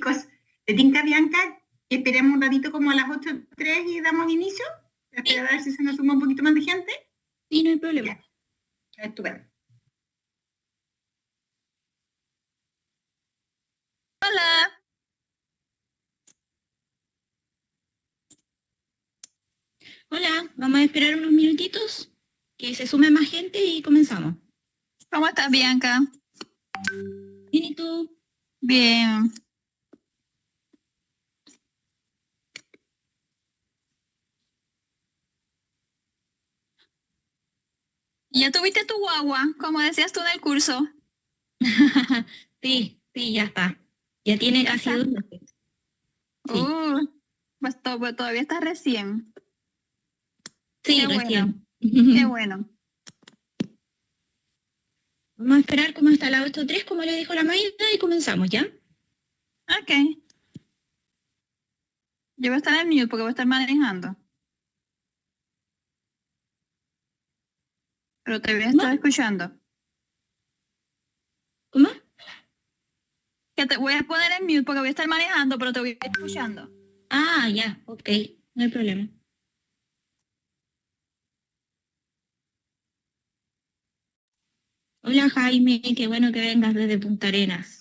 chicos, ¿te tinca, Bianca? Esperemos un ratito como a las 8:03 y damos inicio. Espera a ver si se nos suma un poquito más de gente. Sí, no hay problema. Ya. Estupendo. Hola. Hola, vamos a esperar unos minutitos que se sume más gente y comenzamos. ¿Cómo estás, Bianca? Bien, ¿y tú? Bien. ¿Ya tuviste tu guagua, como decías tú en el curso? Sí, ya está. Ya tiene casi 2 meses. Sí. Pues todavía está recién. Sí, Qué recién. Bueno. Qué bueno. Vamos a esperar como hasta las 8:03, como le dijo la Maida, y comenzamos, ¿ya? Ok. Yo voy a estar en mute porque voy a estar manejando. Pero te voy a estar escuchando. ¿Cómo? Que te voy a poner en mute porque voy a estar manejando, pero te voy a estar escuchando. Ah, ya, ok, no hay problema. Hola Jaime, qué bueno que vengas desde Punta Arenas.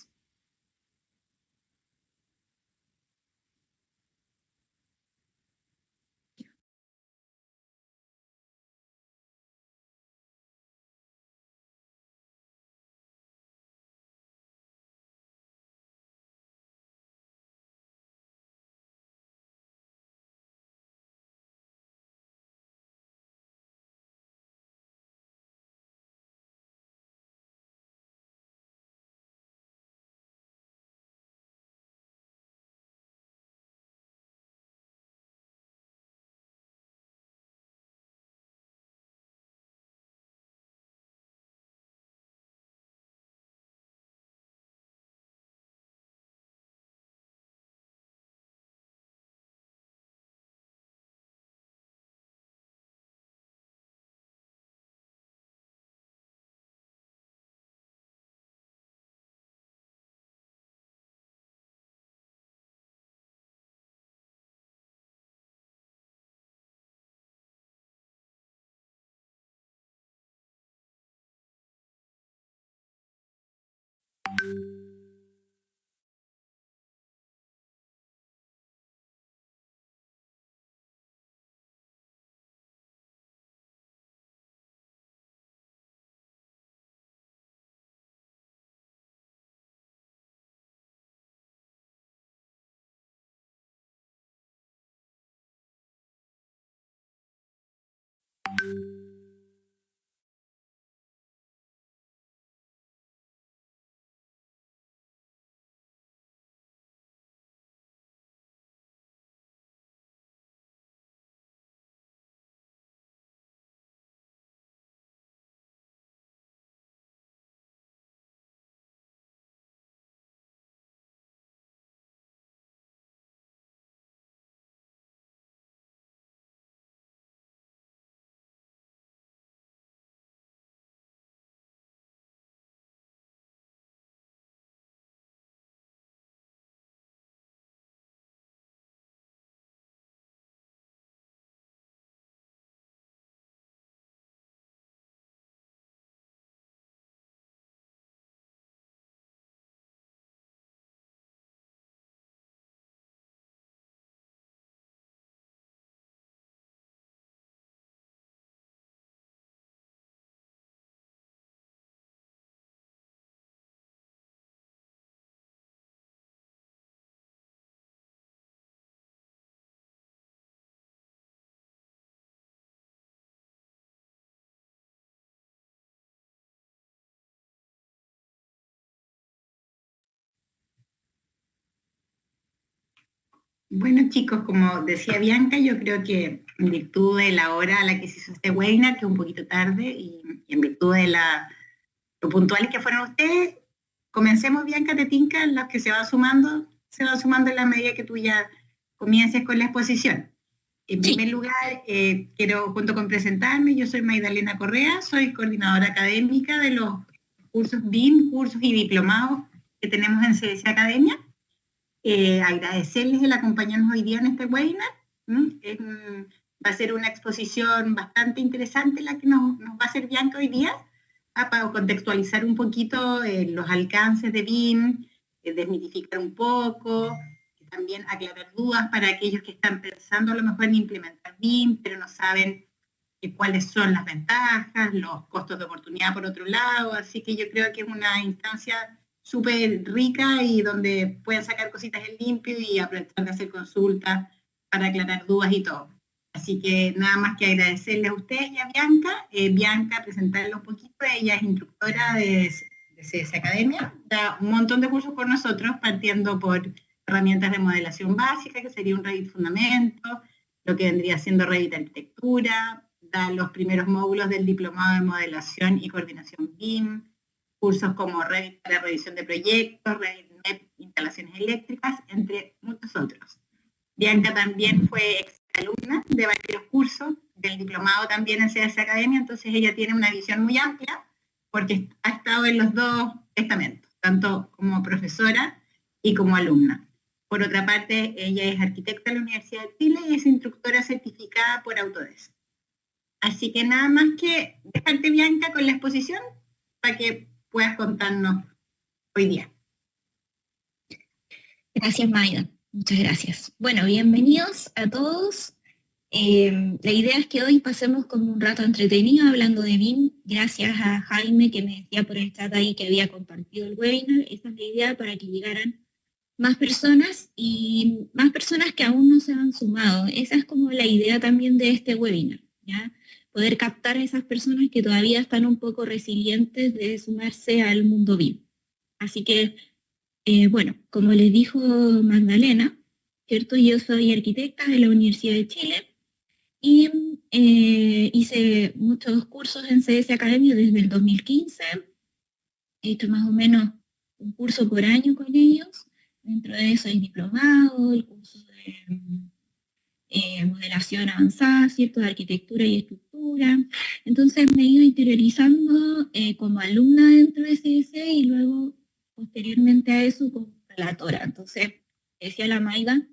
Bueno, chicos, como decía Bianca, yo creo que en virtud de la hora a la que se hizo este webinar, que es un poquito tarde, y en virtud de lo puntuales que fueron ustedes, comencemos, Bianca, te tinca, los que se van sumando en la medida que tú ya comiences con la exposición. En primer lugar, quiero junto con presentarme, yo soy Maidalena Correa, soy coordinadora académica de los cursos BIM, cursos y diplomados que tenemos en CDC Academia. Agradecerles el acompañarnos hoy día en este webinar. Va a ser una exposición bastante interesante la que nos va a hacer Bianca hoy día, para contextualizar un poquito los alcances de BIM, desmitificar un poco, también aclarar dudas para aquellos que están pensando a lo mejor en implementar BIM, pero no saben cuáles son las ventajas, los costos de oportunidad por otro lado, así que yo creo que es una instancia súper rica y donde pueden sacar cositas en limpio y aprovechar de hacer consultas para aclarar dudas y todo. Así que nada más que agradecerle a usted y a Bianca. Bianca, presentarle un poquito, ella es instructora de CS Academia, da un montón de cursos con nosotros, partiendo por herramientas de modelación básica, que sería un Revit Fundamento, lo que vendría siendo Revit Arquitectura, da los primeros módulos del Diplomado de Modelación y Coordinación BIM, cursos como Revit para revisión de proyectos, Revit MEP, instalaciones eléctricas, entre muchos otros. Bianca también fue exalumna de varios cursos del diplomado también en CS Academia, entonces ella tiene una visión muy amplia porque ha estado en los dos estamentos, tanto como profesora y como alumna. Por otra parte, ella es arquitecta de la Universidad de Chile y es instructora certificada por Autodesk. Así que nada más que dejarte, Bianca, con la exposición para que puedas contarnos hoy día. Gracias, Maida. Muchas gracias. Bueno, bienvenidos a todos. La idea es que hoy pasemos como un rato entretenido hablando de BIM, gracias a Jaime que me decía por el chat ahí que había compartido el webinar. Esa es la idea, para que llegaran más personas y más personas que aún no se han sumado. Esa es como la idea también de este webinar, ¿ya? Poder captar a esas personas que todavía están un poco resilientes de sumarse al mundo BIM. Así que, bueno, como les dijo Magdalena, ¿cierto? Yo soy arquitecta de la Universidad de Chile y hice muchos cursos en CS Academia desde el 2015. He hecho más o menos un curso por año con ellos. Dentro de eso el diplomado, el curso de modelación avanzada, ¿cierto? De arquitectura y estructura. Entonces me he ido interiorizando como alumna dentro de CS y luego posteriormente a eso como relatora. Entonces, decía la Maida,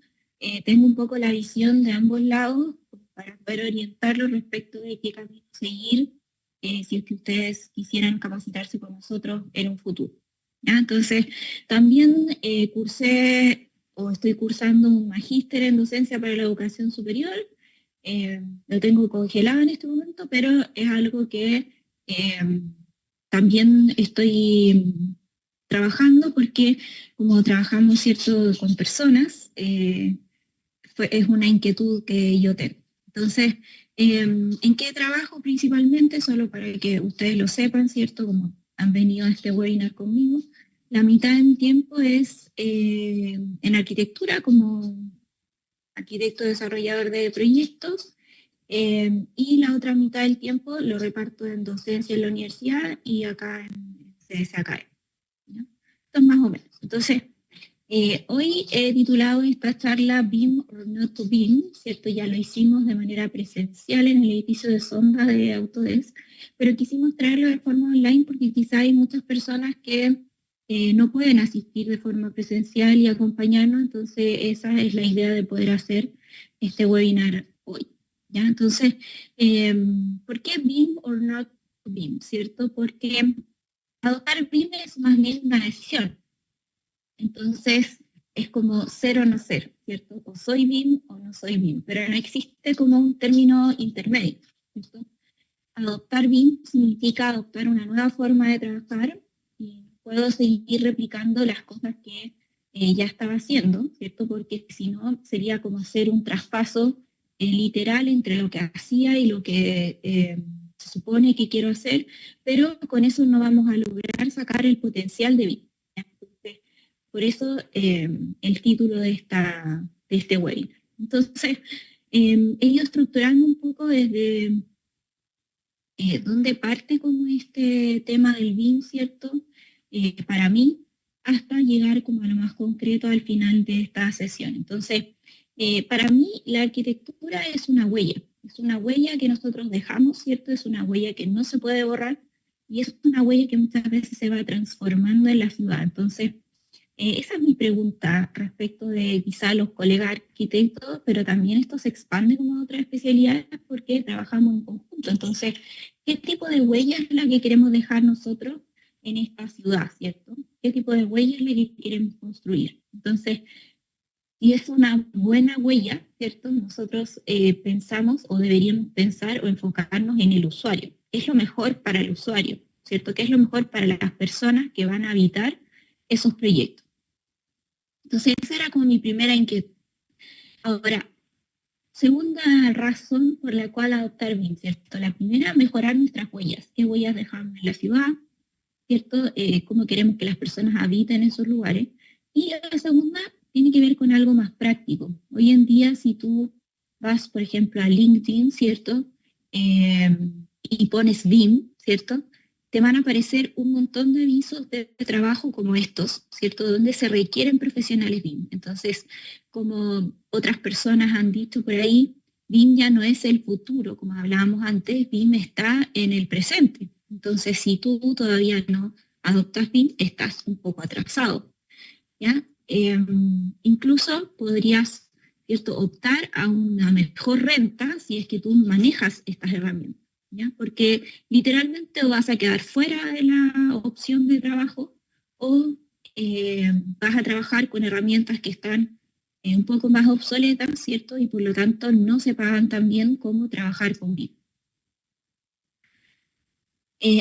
tengo un poco la visión de ambos lados para poder orientarlos respecto de qué camino seguir si es que ustedes quisieran capacitarse con nosotros en un futuro. ¿Ya? Entonces, también cursé o estoy cursando un magíster en docencia para la educación superior. Lo tengo congelado en este momento, pero es algo que también estoy trabajando porque como trabajamos, ¿cierto?, con personas, es una inquietud que yo tengo. Entonces, ¿en qué trabajo principalmente? Solo para que ustedes lo sepan, ¿cierto?, como han venido a este webinar conmigo. La mitad de mi tiempo es en arquitectura, como arquitecto desarrollador de proyectos, y la otra mitad del tiempo lo reparto en docencia en la universidad y acá en CSACAE. Esto es más o menos. Entonces, hoy he titulado esta charla BIM or Not to BIM, ¿cierto? Ya lo hicimos de manera presencial en el edificio de Sonda de Autodesk, pero quisimos traerlo de forma online porque quizá hay muchas personas que no pueden asistir de forma presencial y acompañarnos, entonces esa es la idea de poder hacer este webinar hoy. ¿Ya? Entonces, ¿por qué BIM or Not to BIM? ¿Cierto? Porque adoptar BIM es más bien una decisión. Entonces, es como ser o no ser, ¿cierto? O soy BIM o no soy BIM, pero no existe como un término intermedio, ¿cierto? Adoptar BIM significa adoptar una nueva forma de trabajar y puedo seguir replicando las cosas que ya estaba haciendo, ¿cierto? Porque si no, sería como hacer un traspaso literal entre lo que hacía y lo que se supone que quiero hacer, pero con eso no vamos a lograr sacar el potencial de BIM. Entonces, por eso el título de este webinar. Entonces, he ido estructurando un poco desde dónde parte como este tema del BIM, ¿cierto? Para mí, hasta llegar como a lo más concreto al final de esta sesión. Entonces, para mí la arquitectura es una huella que nosotros dejamos, ¿cierto? Es una huella que no se puede borrar y es una huella que muchas veces se va transformando en la ciudad. Entonces, Esa es mi pregunta respecto de quizá los colegas arquitectos, pero también esto se expande como a otras especialidades porque trabajamos en conjunto. Entonces, ¿qué tipo de huella es la que queremos dejar nosotros en esta ciudad, cierto? ¿Qué tipo de huella es la que queremos construir? Entonces, y es una buena huella, ¿cierto? Nosotros pensamos o deberíamos pensar o enfocarnos en el usuario. ¿Qué es lo mejor para el usuario? ¿Cierto? ¿Qué es lo mejor para las personas que van a habitar esos proyectos? Entonces, esa era como mi primera inquietud. Ahora, segunda razón por la cual adoptar BIM, ¿cierto? La primera, mejorar nuestras huellas. ¿Qué huellas dejamos en la ciudad? ¿Cierto? ¿Cómo queremos que las personas habiten esos lugares? Y la segunda tiene que ver con algo más práctico. Hoy en día, si tú vas, por ejemplo, a LinkedIn, ¿cierto? Y pones BIM, ¿cierto? Te van a aparecer un montón de avisos de trabajo como estos, ¿cierto? Donde se requieren profesionales BIM. Entonces, como otras personas han dicho por ahí, BIM ya no es el futuro, como hablábamos antes, BIM está en el presente. Entonces, si tú todavía no adoptas BIM, estás un poco atrasado, ¿ya? Incluso podrías, ¿cierto?, optar a una mejor renta si es que tú manejas estas herramientas, ¿ya? Porque literalmente o vas a quedar fuera de la opción de trabajo o vas a trabajar con herramientas que están un poco más obsoletas, ¿cierto? Y por lo tanto no se pagan tan bien como trabajar con BIM.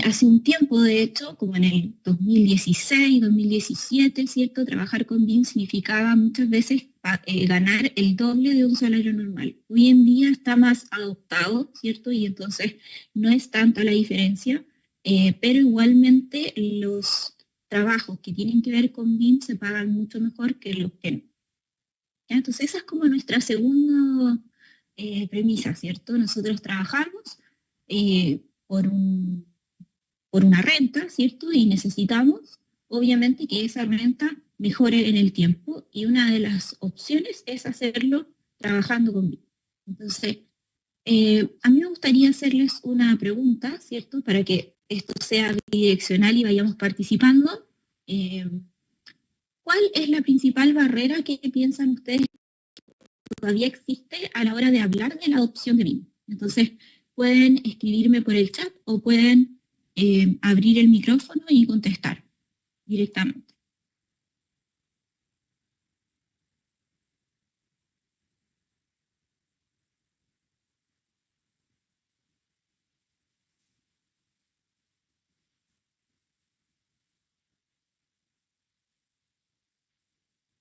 Hace un tiempo, de hecho, como en el 2016, 2017, ¿cierto? Trabajar con BIM significaba muchas veces ganar el doble de un salario normal. Hoy en día está más adoptado, ¿cierto? Y entonces no es tanta la diferencia, pero igualmente los trabajos que tienen que ver con BIM se pagan mucho mejor que los que no. ¿Ya? Entonces esa es como nuestra segunda premisa, ¿cierto? Nosotros trabajamos por una renta, ¿cierto? Y necesitamos, obviamente, que esa renta mejore en el tiempo y una de las opciones es hacerlo trabajando con BIM. Entonces, a mí me gustaría hacerles una pregunta, ¿cierto? Para que esto sea bidireccional y vayamos participando. ¿Cuál es la principal barrera que piensan ustedes que todavía existe a la hora de hablar de la adopción de BIM? Entonces, pueden escribirme por el chat o pueden abrir el micrófono y contestar directamente.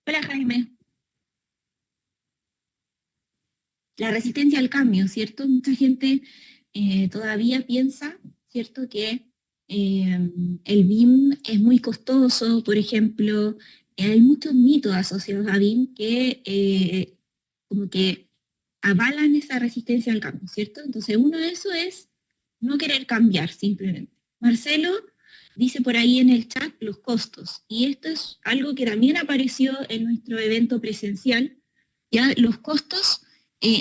Hola Jaime. La resistencia al cambio, ¿cierto? Mucha gente todavía piensa, ¿cierto? Que el BIM es muy costoso, por ejemplo, hay muchos mitos asociados a BIM que como que avalan esa resistencia al cambio, ¿cierto? Entonces uno de eso es no querer cambiar simplemente. Marcelo dice por ahí en el chat los costos, y esto es algo que también apareció en nuestro evento presencial, ya los costos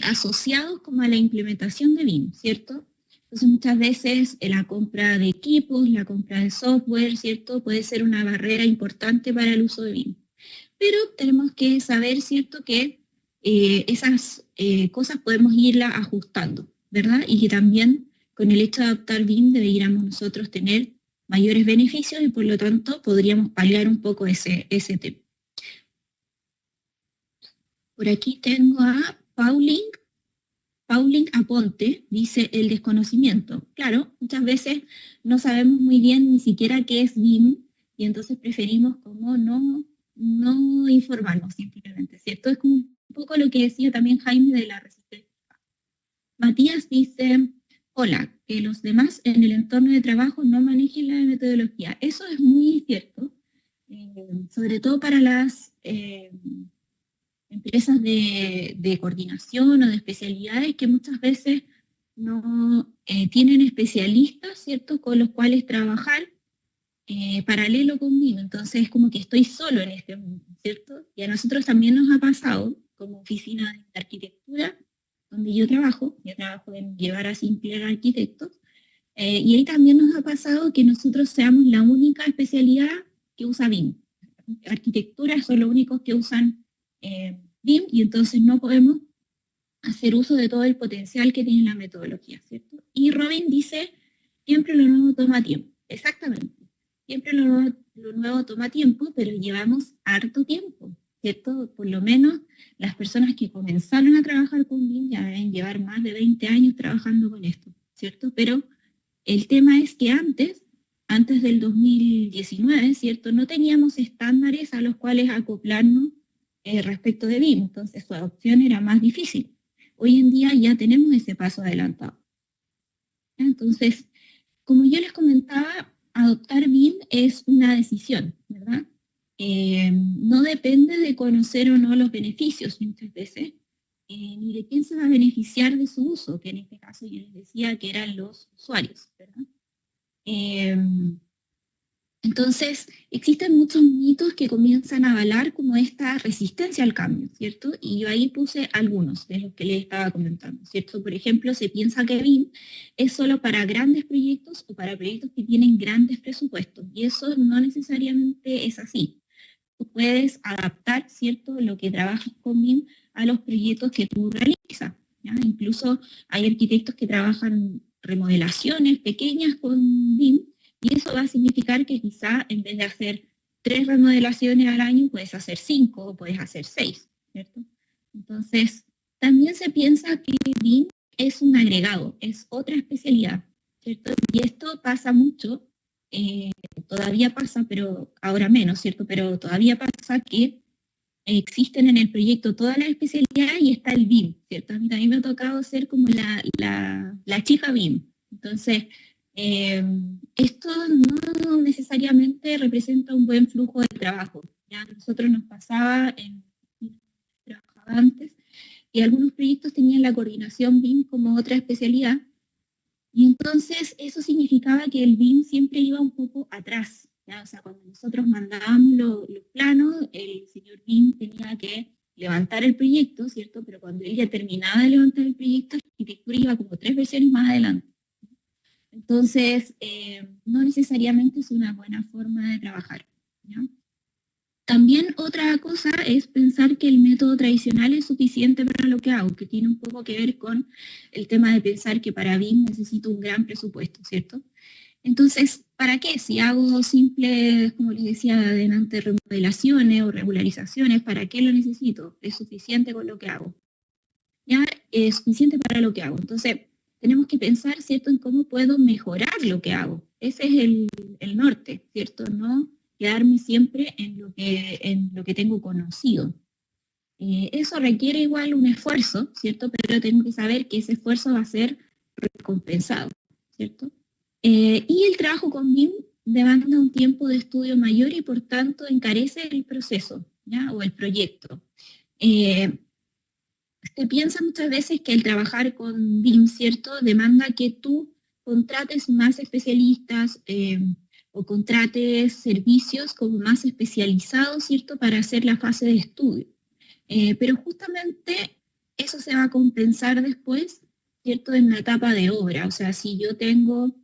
asociados como a la implementación de BIM, ¿cierto? Entonces muchas veces la compra de equipos, la compra de software, ¿cierto? Puede ser una barrera importante para el uso de BIM. Pero tenemos que saber, ¿cierto?, que esas cosas podemos irlas ajustando, ¿verdad? Y que también con el hecho de adoptar BIM deberíamos nosotros tener mayores beneficios y por lo tanto podríamos paliar un poco ese tema. Por aquí tengo a Pauline Aponte, dice el desconocimiento. Claro, muchas veces no sabemos muy bien ni siquiera qué es BIM y entonces preferimos como no informarnos simplemente, ¿cierto? Es como un poco lo que decía también Jaime de la resistencia. Matías dice, hola, que los demás en el entorno de trabajo no manejen la metodología. Eso es muy cierto, sobre todo para las empresas de coordinación o de especialidades que muchas veces no tienen especialistas, ¿cierto?, con los cuales trabajar paralelo conmigo. Entonces es como que estoy solo en este mundo, ¿cierto? Y a nosotros también nos ha pasado, como oficina de arquitectura, donde yo trabajo en llevar a Sinclair arquitectos, y ahí también nos ha pasado que nosotros seamos la única especialidad que usa BIM. arquitecturas son los únicos que usan BIM, y entonces no podemos hacer uso de todo el potencial que tiene la metodología, ¿cierto? Y Robin dice, siempre lo nuevo toma tiempo. Exactamente. Siempre lo nuevo toma tiempo, pero llevamos harto tiempo, ¿cierto? Por lo menos las personas que comenzaron a trabajar con BIM ya deben llevar más de 20 años trabajando con esto, ¿cierto? Pero el tema es que antes del 2019, ¿cierto? No teníamos estándares a los cuales acoplarnos respecto de BIM, entonces su adopción era más difícil. Hoy en día ya tenemos ese paso adelantado. Entonces, como yo les comentaba, adoptar BIM es una decisión, ¿verdad? No depende de conocer o no los beneficios muchas veces, ni de quién se va a beneficiar de su uso, que en este caso yo les decía que eran los usuarios, ¿verdad? Entonces, existen muchos mitos que comienzan a avalar como esta resistencia al cambio, ¿cierto? Y yo ahí puse algunos de los que les estaba comentando, ¿cierto? Por ejemplo, se piensa que BIM es solo para grandes proyectos o para proyectos que tienen grandes presupuestos, y eso no necesariamente es así. Tú puedes adaptar, ¿cierto?, lo que trabajas con BIM a los proyectos que tú realizas, ¿ya? Incluso hay arquitectos que trabajan remodelaciones pequeñas con BIM, y eso va a significar que quizá en vez de hacer 3 remodelaciones al año, puedes hacer 5 o puedes hacer 6, ¿cierto? Entonces, también se piensa que BIM es un agregado, es otra especialidad, ¿cierto? Y esto pasa mucho, todavía pasa, pero ahora menos, ¿cierto? Pero todavía pasa que existen en el proyecto todas las especialidades y está el BIM, ¿cierto? A mí también me ha tocado ser como la chica BIM. Entonces, esto no necesariamente representa un buen flujo de trabajo. ¿Ya? A nosotros nos pasaba trabajaba antes, y algunos proyectos tenían la coordinación BIM como otra especialidad, y entonces eso significaba que el BIM siempre iba un poco atrás, ¿ya? O sea, cuando nosotros mandábamos los planos, el señor BIM tenía que levantar el proyecto, ¿cierto? Pero cuando él ya terminaba de levantar el proyecto, la arquitectura iba como 3 versiones más adelante. Entonces, no necesariamente es una buena forma de trabajar, ¿ya? También otra cosa es pensar que el método tradicional es suficiente para lo que hago, que tiene un poco que ver con el tema de pensar que para BIM necesito un gran presupuesto, ¿cierto? Entonces, ¿para qué? Si hago simples, como les decía adelante, remodelaciones o regularizaciones, ¿para qué lo necesito? ¿Es suficiente con lo que hago? ¿Ya? Es suficiente para lo que hago. Entonces, tenemos que pensar, ¿cierto?, en cómo puedo mejorar lo que hago. Ese es el norte, ¿cierto? No quedarme siempre en lo que tengo conocido. Eso requiere igual un esfuerzo, ¿cierto? Pero tengo que saber que ese esfuerzo va a ser recompensado, ¿cierto? Y el trabajo con BIM demanda un tiempo de estudio mayor y por tanto encarece el proceso, ¿ya? O el proyecto. Se piensa muchas veces que el trabajar con BIM, ¿cierto?, demanda que tú contrates más especialistas o contrates servicios como más especializados, ¿cierto?, para hacer la fase de estudio. Pero justamente eso se va a compensar después, ¿cierto?, en la etapa de obra. O sea, si yo tengo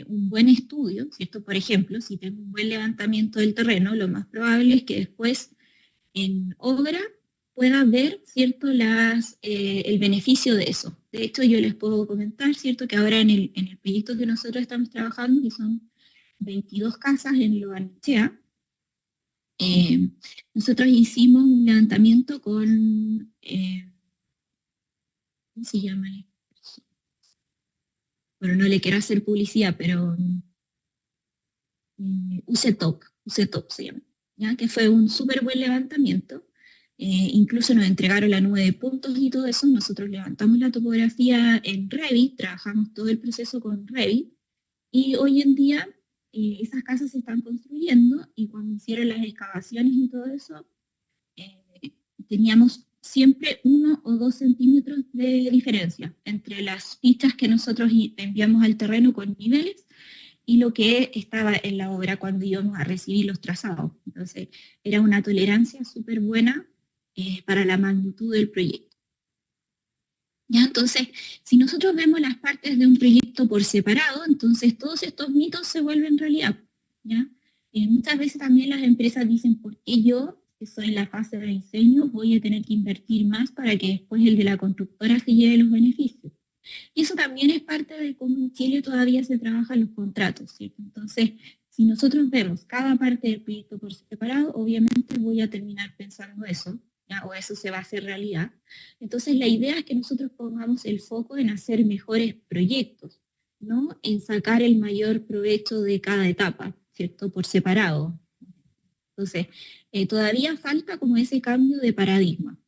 un buen estudio, ¿cierto?, por ejemplo, si tengo un buen levantamiento del terreno, lo más probable es que después en obra pueda ver, ¿cierto?, el beneficio de eso. De hecho, yo les puedo comentar, ¿cierto?, que ahora en el proyecto que nosotros estamos trabajando, que son 22 casas en Lo Barnechea, nosotros hicimos un levantamiento con, ¿cómo se llama? Bueno, no le quiero hacer publicidad, pero UCETOP se llama, ¿ya? Que fue un súper buen levantamiento. Incluso nos entregaron la nube de puntos y todo eso. Nosotros levantamos la topografía en Revit, trabajamos todo el proceso con Revit, y hoy en día esas casas se están construyendo, y cuando hicieron las excavaciones y todo eso, teníamos siempre 1 o 2 centímetros de diferencia entre las fichas que nosotros enviamos al terreno con niveles y lo que estaba en la obra cuando íbamos a recibir los trazados. Entonces, era una tolerancia súper buena para la magnitud del proyecto. ¿Ya? Entonces, si nosotros vemos las partes de un proyecto por separado, entonces todos estos mitos se vuelven realidad, ¿ya? Muchas veces también las empresas dicen, ¿por qué yo, que soy en la fase de diseño, voy a tener que invertir más para que después el de la constructora se lleve los beneficios? Y eso también es parte de cómo en Chile todavía se trabajan los contratos, ¿cierto? Entonces, si nosotros vemos cada parte del proyecto por separado, obviamente voy a terminar pensando eso, ¿ya? O eso se va a hacer realidad. Entonces, la idea es que nosotros pongamos el foco en hacer mejores proyectos, ¿no? En sacar el mayor provecho de cada etapa, ¿cierto? Por separado. Entonces, todavía falta como ese cambio de paradigma.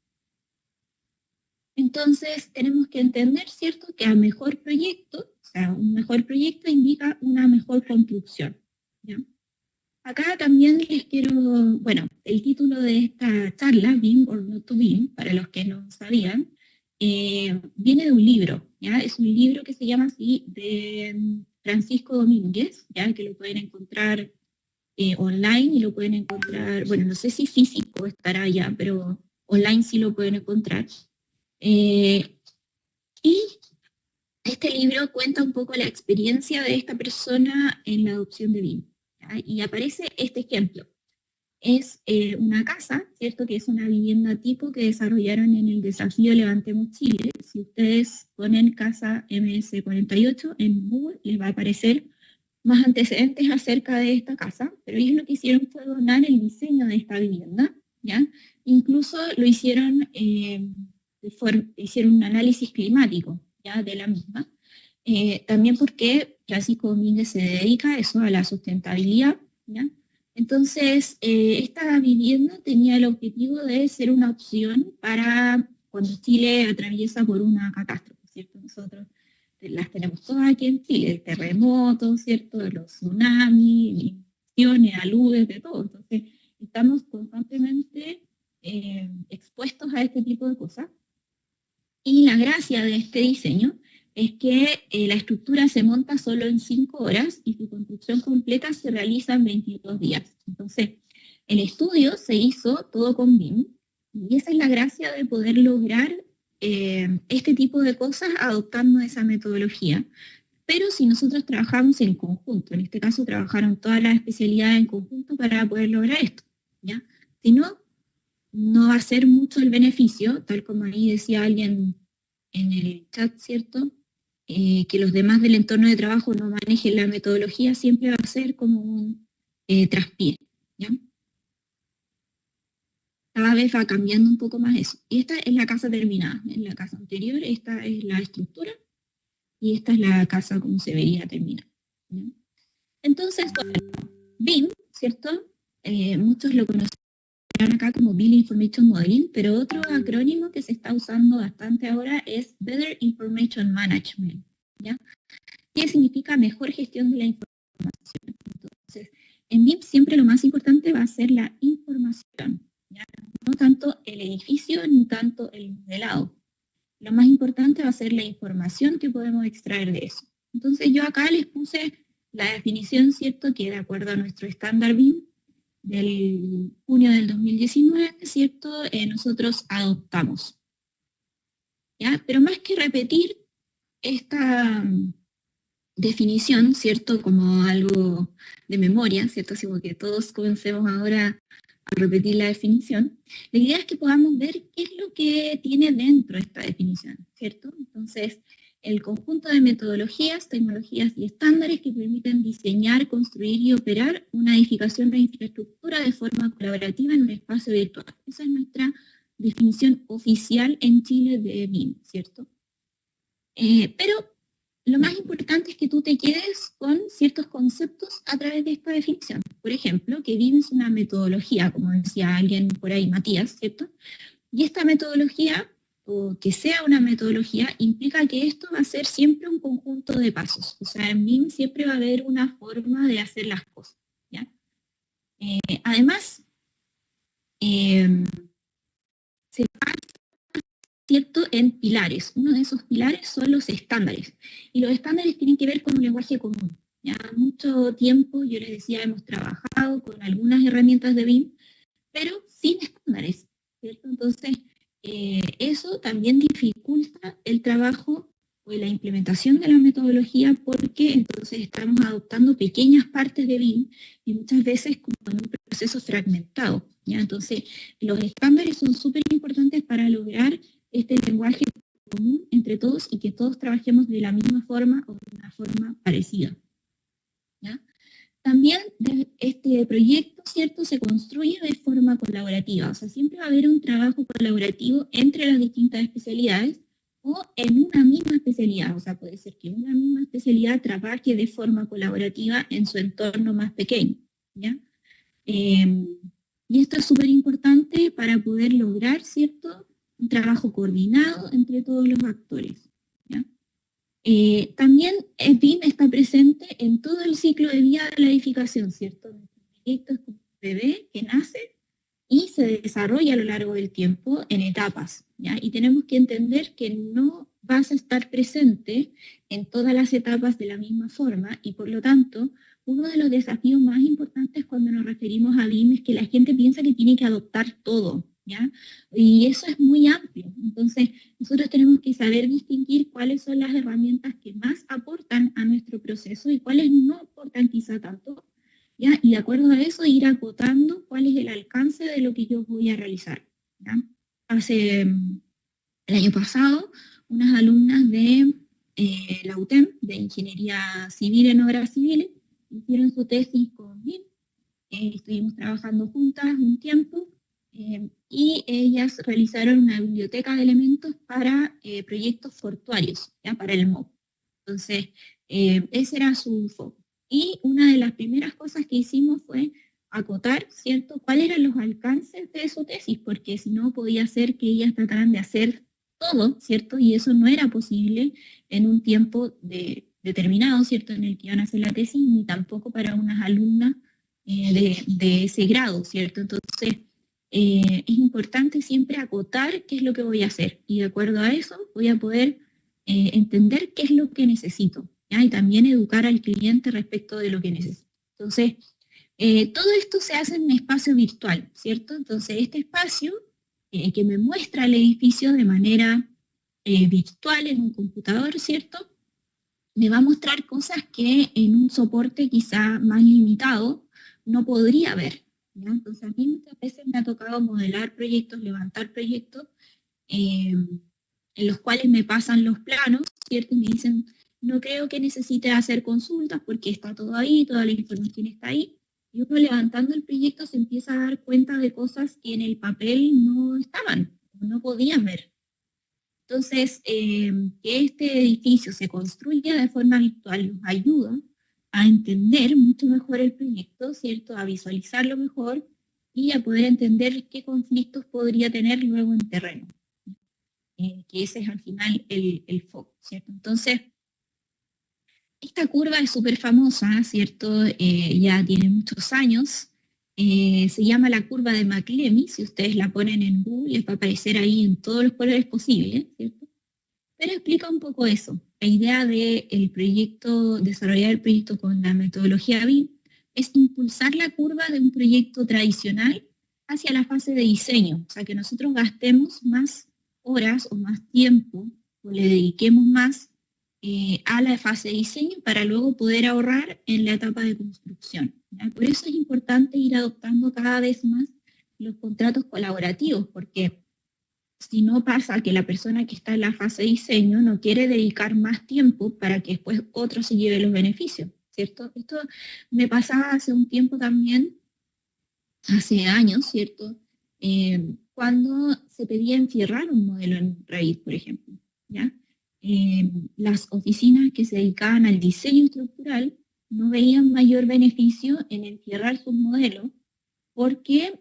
Entonces, tenemos que entender, ¿cierto?, que a mejor proyecto, o sea, un mejor proyecto indica una mejor construcción, ¿ya? Acá también les quiero, bueno, el título de esta charla, BIM or Not to BIM, para los que no sabían, viene de un libro, ¿ya? Es un libro que se llama así, de Francisco Domínguez, ¿ya? Que lo pueden encontrar online y lo pueden encontrar, bueno, no sé si físico estará ya, pero online sí lo pueden encontrar. Y este libro cuenta un poco la experiencia de esta persona en la adopción de BIM, ¿ya? Y aparece este ejemplo. Es una casa, ¿cierto? Que es una vivienda tipo que desarrollaron en el desafío Levantemos Chile. Si ustedes ponen casa MS48 en Google, les va a aparecer más antecedentes acerca de esta casa, pero ellos lo que hicieron fue donar el diseño de esta vivienda, ¿ya? Incluso lo hicieron, hicieron un análisis climático, ¿ya? De la misma. También porque Francisco Domínguez se dedica a eso, a la sustentabilidad, ¿ya? Entonces, esta vivienda tenía el objetivo de ser una opción para cuando Chile atraviesa por una catástrofe, ¿cierto? Nosotros las tenemos todas aquí en Chile, terremotos, ¿cierto? Los tsunamis, inundaciones, aludes, de todo. Entonces, estamos constantemente expuestos a este tipo de cosas. Y la gracia de este diseño es que la estructura se monta solo en 5 horas y su construcción completa se realiza en 22 días. Entonces, el estudio se hizo todo con BIM, y esa es la gracia de poder lograr este tipo de cosas adoptando esa metodología. Pero si nosotros trabajamos en conjunto, en este caso trabajaron todas las especialidades en conjunto para poder lograr esto, ¿ya? Si no, no va a ser mucho el beneficio, tal como ahí decía alguien en el chat, ¿cierto? Que los demás del entorno de trabajo no manejen la metodología, siempre va a ser como un traspié, ¿ya? Cada vez va cambiando un poco más eso. Y esta es la casa terminada. En la casa anterior, esta es la estructura, y esta es la casa como se vería terminada, ¿ya? Entonces, bueno, BIM, ¿cierto? Muchos lo conocen acá como Building Information Modeling, pero otro acrónimo que se está usando bastante ahora es Better Information Management, ¿ya? ¿Qué significa mejor gestión de la información? Entonces, en BIM siempre lo más importante va a ser la información, ¿ya? No tanto el edificio ni tanto el modelado. Lo más importante va a ser la información que podemos extraer de eso. Entonces yo acá les puse la definición, ¿cierto? Que de acuerdo a nuestro estándar BIM, del junio del 2019, ¿cierto? Nosotros adoptamos, ¿ya? Pero más que repetir esta definición, ¿cierto? Como algo de memoria, ¿cierto? Así como que todos comencemos ahora a repetir la definición, la idea es que podamos ver qué es lo que tiene dentro de esta definición, ¿cierto? Entonces, el conjunto de metodologías, tecnologías y estándares que permiten diseñar, construir y operar una edificación de infraestructura de forma colaborativa en un espacio virtual. Esa es nuestra definición oficial en Chile de BIM, ¿cierto? Pero lo más importante es que tú te quedes con ciertos conceptos a través de esta definición. Por ejemplo, que BIM es una metodología, como decía alguien por ahí, Matías, ¿cierto? Y esta metodología, o que sea una metodología, implica que esto va a ser siempre un conjunto de pasos. O sea, en BIM siempre va a haber una forma de hacer las cosas, ¿ya? Además, se basa, ¿cierto?, en pilares. Uno de esos pilares son los estándares. Y los estándares tienen que ver con un lenguaje común. Ya mucho tiempo, yo les decía, hemos trabajado con algunas herramientas de BIM, pero sin estándares, ¿cierto? Entonces, eso también dificulta el trabajo o en la implementación de la metodología, porque entonces estamos adoptando pequeñas partes de BIM y muchas veces como en un proceso fragmentado, ¿ya? Entonces, los estándares son súper importantes para lograr este lenguaje común entre todos y que todos trabajemos de la misma forma o de una forma parecida, ¿ya? También este proyecto, ¿cierto?, se construye de forma colaborativa, o sea, siempre va a haber un trabajo colaborativo entre las distintas especialidades o en una misma especialidad, o sea, puede ser que una misma especialidad trabaje de forma colaborativa en su entorno más pequeño, ¿ya? Y esto es súper importante para poder lograr, ¿cierto?, un trabajo coordinado entre todos los actores, ¿ya? También BIM está presente en todo el ciclo de vida de la edificación, ¿cierto? El proyecto es como un bebé que nace y se desarrolla a lo largo del tiempo en etapas, ¿ya? Y tenemos que entender que no vas a estar presente en todas las etapas de la misma forma y por lo tanto, uno de los desafíos más importantes cuando nos referimos a BIM es que la gente piensa que tiene que adoptar todo, ¿ya? Y eso es muy amplio. Entonces, nosotros tenemos que saber distinguir cuáles son las herramientas que más aportan a nuestro proceso y cuáles no aportan quizá tanto, ¿ya? Y de acuerdo a eso, ir acotando cuál es el alcance de lo que yo voy a realizar, ¿ya? El año pasado, unas alumnas de la UTEM, de Ingeniería Civil en Obras Civiles, hicieron su tesis con BIM, estuvimos trabajando juntas un tiempo, y ellas realizaron una biblioteca de elementos para proyectos portuarios, ¿ya? Para el MOP. Entonces, ese era su foco. Y una de las primeras cosas que hicimos fue acotar, ¿cierto?, cuáles eran los alcances de su tesis, porque si no podía ser que ellas trataran de hacer todo, ¿cierto? Y eso no era posible en un tiempo determinado, ¿cierto?, en el que iban a hacer la tesis, ni tampoco para unas alumnas de ese grado, ¿cierto? Entonces, es importante siempre acotar qué es lo que voy a hacer, y de acuerdo a eso voy a poder entender qué es lo que necesito, ¿ya? Y también educar al cliente respecto de lo que necesita. Entonces, todo esto se hace en un espacio virtual, ¿cierto? Entonces, este espacio que me muestra el edificio de manera virtual en un computador, ¿cierto?, me va a mostrar cosas que en un soporte quizá más limitado no podría ver, ¿ya? Entonces, a mí muchas veces me ha tocado modelar proyectos, levantar proyectos, en los cuales me pasan los planos, ¿cierto? Y me dicen, no creo que necesite hacer consultas porque está todo ahí, toda la información está ahí. Y uno levantando el proyecto se empieza a dar cuenta de cosas que en el papel no estaban, no podías ver. Entonces, que este edificio se construya de forma virtual nos ayuda a entender mucho mejor el proyecto, ¿cierto? A visualizarlo mejor y a poder entender qué conflictos podría tener luego en terreno. Que ese es al final el foco, ¿cierto? Entonces, esta curva es súper famosa, ¿cierto? Ya tiene muchos años. Se llama la curva de McLemy. Si ustedes la ponen en Google, les va a aparecer ahí en todos los colores posibles, ¿cierto? Pero explica un poco eso. La idea del proyecto, desarrollar el proyecto con la metodología BIM, es impulsar la curva de un proyecto tradicional hacia la fase de diseño. O sea, que nosotros gastemos más horas o más tiempo, o le dediquemos más a la fase de diseño para luego poder ahorrar en la etapa de construcción, ¿ya? Por eso es importante ir adoptando cada vez más los contratos colaborativos, porque si no pasa que la persona que está en la fase de diseño no quiere dedicar más tiempo para que después otro se lleve los beneficios, ¿cierto? Esto me pasaba hace un tiempo también, hace años, ¿cierto? Cuando se pedía enfierrar un modelo en Revit, por ejemplo, ¿ya? Las oficinas que se dedicaban al diseño estructural no veían mayor beneficio en enfierrar sus modelos porque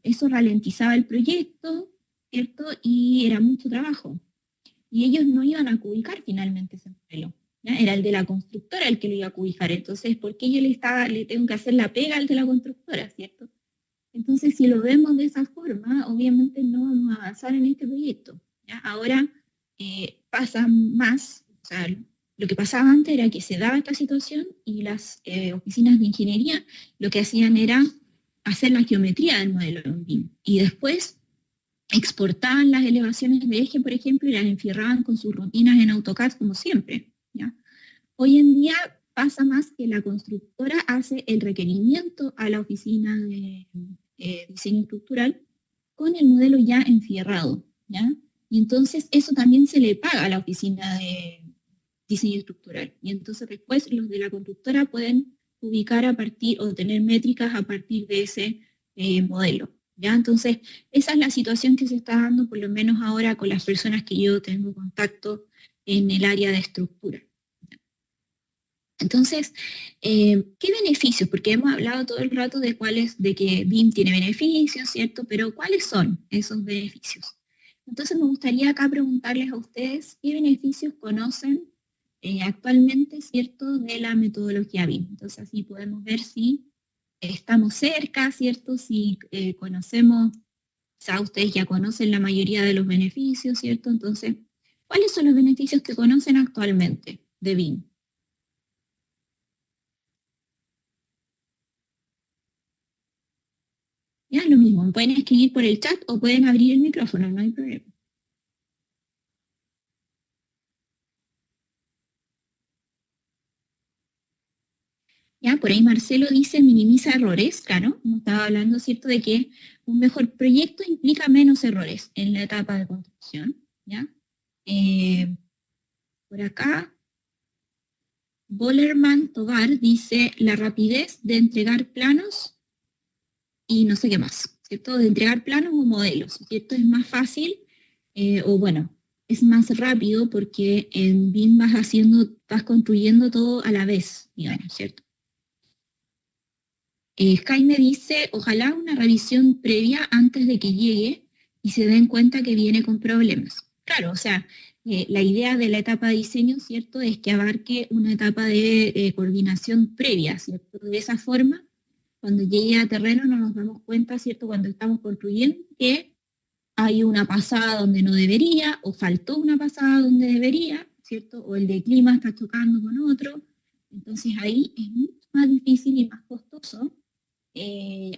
eso ralentizaba el proyecto, ¿cierto? Y era mucho trabajo. Y ellos no iban a cubicar finalmente ese modelo, ¿ya? Era el de la constructora el que lo iba a cubicar. Entonces, ¿por qué yo le tengo que hacer la pega al de la constructora, ¿cierto? Entonces, si lo vemos de esa forma, obviamente no vamos a avanzar en este proyecto, ¿ya? Ahora pasa más, o sea, lo que pasaba antes era que se daba esta situación y las oficinas de ingeniería lo que hacían era hacer la geometría del modelo en BIM. Y después exportaban las elevaciones de eje, por ejemplo, y las enfierraban con sus rutinas en AutoCAD como siempre, ¿ya? Hoy en día pasa más que la constructora hace el requerimiento a la oficina de diseño estructural con el modelo ya enfierrado, ¿ya? Y entonces eso también se le paga a la oficina de diseño estructural. Y entonces después los de la constructora pueden ubicar a partir o tener métricas a partir de ese modelo, ¿ya? Entonces esa es la situación que se está dando por lo menos ahora con las personas que yo tengo contacto en el área de estructura. Entonces, ¿qué beneficios? Porque hemos hablado todo el rato de de que BIM tiene beneficios, ¿cierto? Pero ¿cuáles son esos beneficios? Entonces me gustaría acá preguntarles a ustedes qué beneficios conocen actualmente, ¿cierto?, de la metodología BIM. Entonces así podemos ver si estamos cerca, ¿cierto? Si conocemos, o sea, ustedes ya conocen la mayoría de los beneficios, ¿cierto? Entonces, ¿cuáles son los beneficios que conocen actualmente de BIM? Ya, lo mismo, pueden escribir por el chat o pueden abrir el micrófono, no hay problema. Ya, por ahí Marcelo dice minimiza errores, claro, como estaba hablando, ¿cierto?, de que un mejor proyecto implica menos errores en la etapa de construcción, ¿ya? Por acá, Bollerman Tovar dice la rapidez de entregar planos y no sé qué más, ¿cierto? De entregar planos o modelos, ¿cierto? Es más fácil, o bueno, es más rápido porque en BIM vas construyendo todo a la vez, digamos, ¿cierto? Jaime dice, ojalá una revisión previa antes de que llegue y se den cuenta que viene con problemas. Claro, o sea, la idea de la etapa de diseño, ¿cierto?, es que abarque una etapa de coordinación previa, ¿cierto? De esa forma, cuando llegue a terreno no nos damos cuenta, ¿cierto?, cuando estamos construyendo, que hay una pasada donde no debería, o faltó una pasada donde debería, ¿cierto? O el de clima está chocando con otro. Entonces ahí es mucho más difícil y más costoso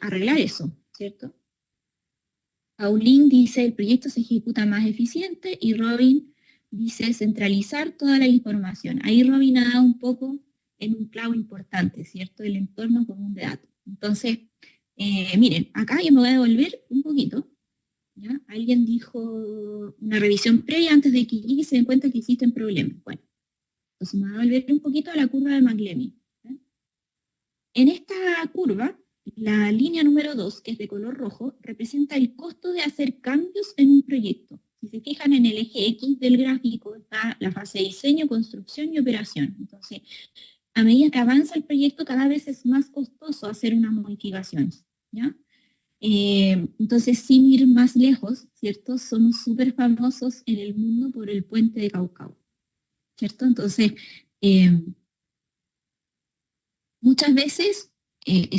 arreglar eso, ¿cierto? Pauline dice, el proyecto se ejecuta más eficiente, y Robin dice, centralizar toda la información. Ahí Robin ha dado un poco en un clavo importante, ¿cierto? El entorno común de datos. Entonces, miren, acá yo me voy a devolver un poquito, ¿ya? Alguien dijo una revisión previa antes de que llegue y se den cuenta que existen problemas. Bueno, entonces me voy a volver un poquito a la curva de McLemy. En esta curva, la línea número 2, que es de color rojo, representa el costo de hacer cambios en un proyecto. Si se fijan en el eje X del gráfico está la fase de diseño, construcción y operación. Entonces, a medida que avanza el proyecto, cada vez es más costoso hacer unas modificaciones, ¿ya? Entonces, sin ir más lejos, ¿cierto? Somos súper famosos en el mundo por el puente de Caucao, ¿cierto? Entonces, muchas veces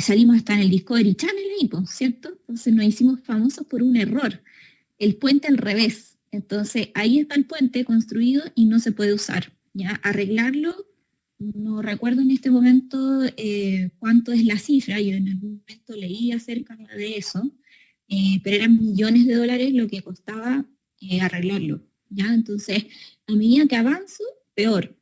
salimos hasta en el Discovery Channel ahí, ¿cierto? Entonces nos hicimos famosos por un error, el puente al revés. Entonces ahí está el puente construido y no se puede usar, ¿ya? Arreglarlo, no recuerdo en este momento cuánto es la cifra, yo en algún momento leí acerca de eso, pero eran millones de dólares lo que costaba arreglarlo, ¿ya? Entonces, a medida que avanzo, peor,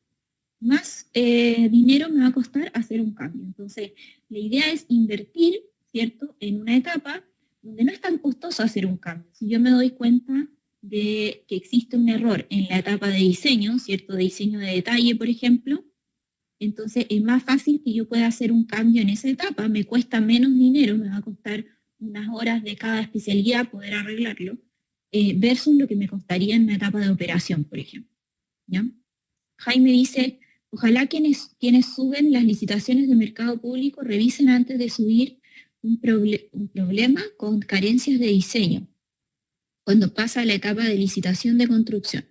más dinero me va a costar hacer un cambio. Entonces, la idea es invertir, ¿cierto?, en una etapa donde no es tan costoso hacer un cambio. Si yo me doy cuenta de que existe un error en la etapa de diseño, ¿cierto?, de diseño de detalle, por ejemplo, entonces es más fácil que yo pueda hacer un cambio en esa etapa, me cuesta menos dinero, me va a costar unas horas de cada especialidad poder arreglarlo, versus lo que me costaría en una etapa de operación, por ejemplo, ¿ya? Jaime dice, ojalá quienes suben las licitaciones de mercado público revisen antes de subir un problema con carencias de diseño, cuando pasa a la etapa de licitación de construcción.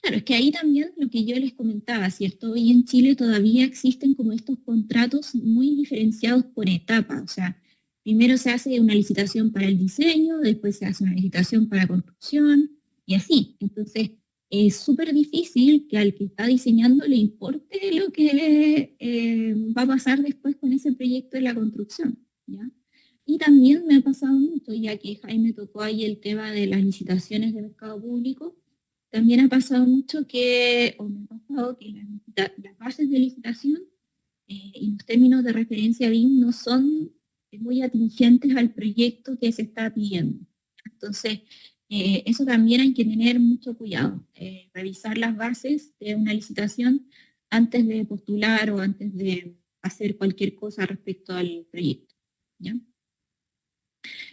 Claro, es que ahí también lo que yo les comentaba, ¿cierto? Hoy en Chile todavía existen como estos contratos muy diferenciados por etapas, o sea, primero se hace una licitación para el diseño, después se hace una licitación para construcción, y así. Entonces, es súper difícil que al que está diseñando le importe lo que va a pasar después con ese proyecto de la construcción, ¿ya? Y también me ha pasado mucho, ya que Jaime tocó ahí el tema de las licitaciones de mercado público, también ha pasado mucho que, o me ha pasado que las bases de licitación y los términos de referencia BIM no son muy atingentes al proyecto que se está pidiendo. Entonces, eso también hay que tener mucho cuidado, revisar las bases de una licitación antes de postular o antes de hacer cualquier cosa respecto al proyecto, ¿ya?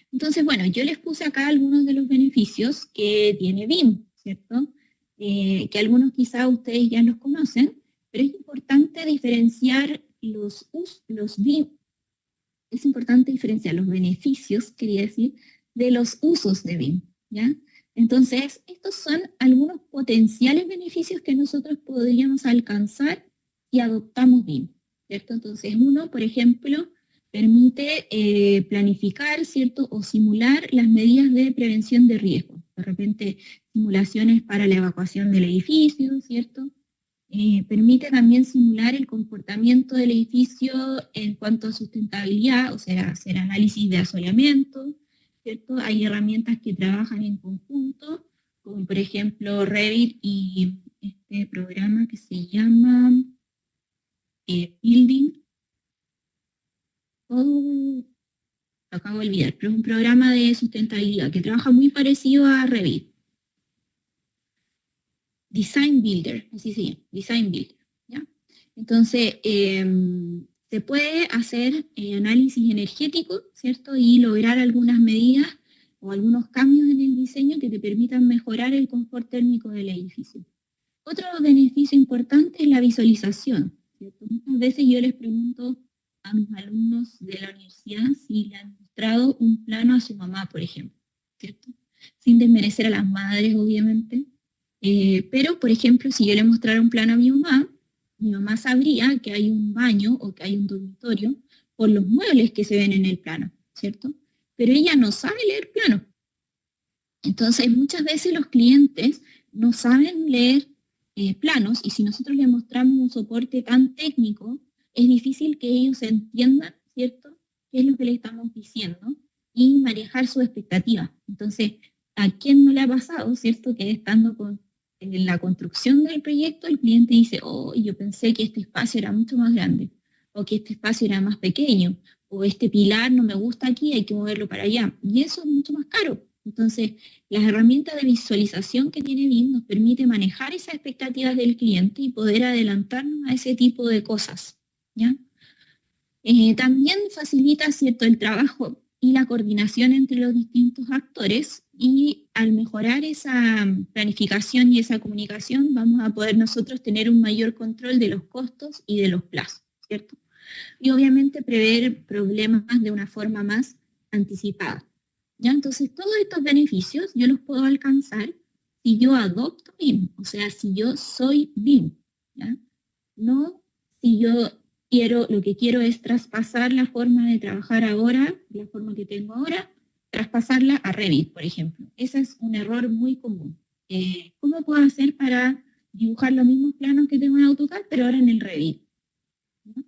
Entonces, bueno, yo les puse acá algunos de los beneficios que tiene BIM, ¿cierto? Que algunos quizá ustedes ya los conocen, pero es importante diferenciar los BIM, es importante diferenciar los beneficios, quería decir, de los usos de BIM, ¿ya? Entonces, estos son algunos potenciales beneficios que nosotros podríamos alcanzar si adoptamos BIM, ¿cierto? Entonces, uno, por ejemplo, permite planificar, ¿cierto? O simular las medidas de prevención de riesgo. De repente, simulaciones para la evacuación del edificio, ¿cierto? Permite también simular el comportamiento del edificio en cuanto a sustentabilidad, o sea, hacer análisis de asoleamiento, ¿cierto? Hay herramientas que trabajan en conjunto, como por ejemplo Revit y este programa que se llama Building. Oh, lo acabo de olvidar, pero es un programa de sustentabilidad que trabaja muy parecido a Revit. Design Builder, así se llama, Design Builder, ¿ya? Entonces, se puede hacer análisis energético, ¿cierto? Y lograr algunas medidas o algunos cambios en el diseño que te permitan mejorar el confort térmico del edificio. Otro beneficio importante es la visualización, ¿cierto? Muchas veces yo les pregunto a mis alumnos de la universidad si le han mostrado un plano a su mamá, por ejemplo, ¿cierto? Sin desmerecer a las madres, obviamente. Pero, por ejemplo, si yo le mostrara un plano a mi mamá sabría que hay un baño o que hay un dormitorio por los muebles que se ven en el plano, ¿cierto? Pero ella no sabe leer plano. Entonces, muchas veces los clientes no saben leer planos y si nosotros les mostramos un soporte tan técnico, es difícil que ellos entiendan, ¿cierto?, qué es lo que le estamos diciendo y manejar sus expectativas. Entonces, ¿a quién no le ha pasado, cierto?, que estando en la construcción del proyecto, el cliente dice, oh, yo pensé que este espacio era mucho más grande, o que este espacio era más pequeño, o este pilar no me gusta aquí, hay que moverlo para allá. Y eso es mucho más caro. Entonces, las herramientas de visualización que tiene BIM nos permite manejar esas expectativas del cliente y poder adelantarnos a ese tipo de cosas, ¿ya? También facilita, ¿cierto?, el trabajo y la coordinación entre los distintos actores y al mejorar esa planificación y esa comunicación vamos a poder nosotros tener un mayor control de los costos y de los plazos, ¿cierto? Y obviamente prever problemas de una forma más anticipada, ¿ya? Entonces todos estos beneficios yo los puedo alcanzar si yo adopto BIM, o sea, si yo soy BIM, ¿ya? No si yo lo que quiero es traspasar la forma de trabajar ahora, la forma que tengo ahora, traspasarla a Revit, por ejemplo. Ese es un error muy común. ¿Cómo puedo hacer para dibujar los mismos planos que tengo en AutoCAD, pero ahora en el Revit? ¿No?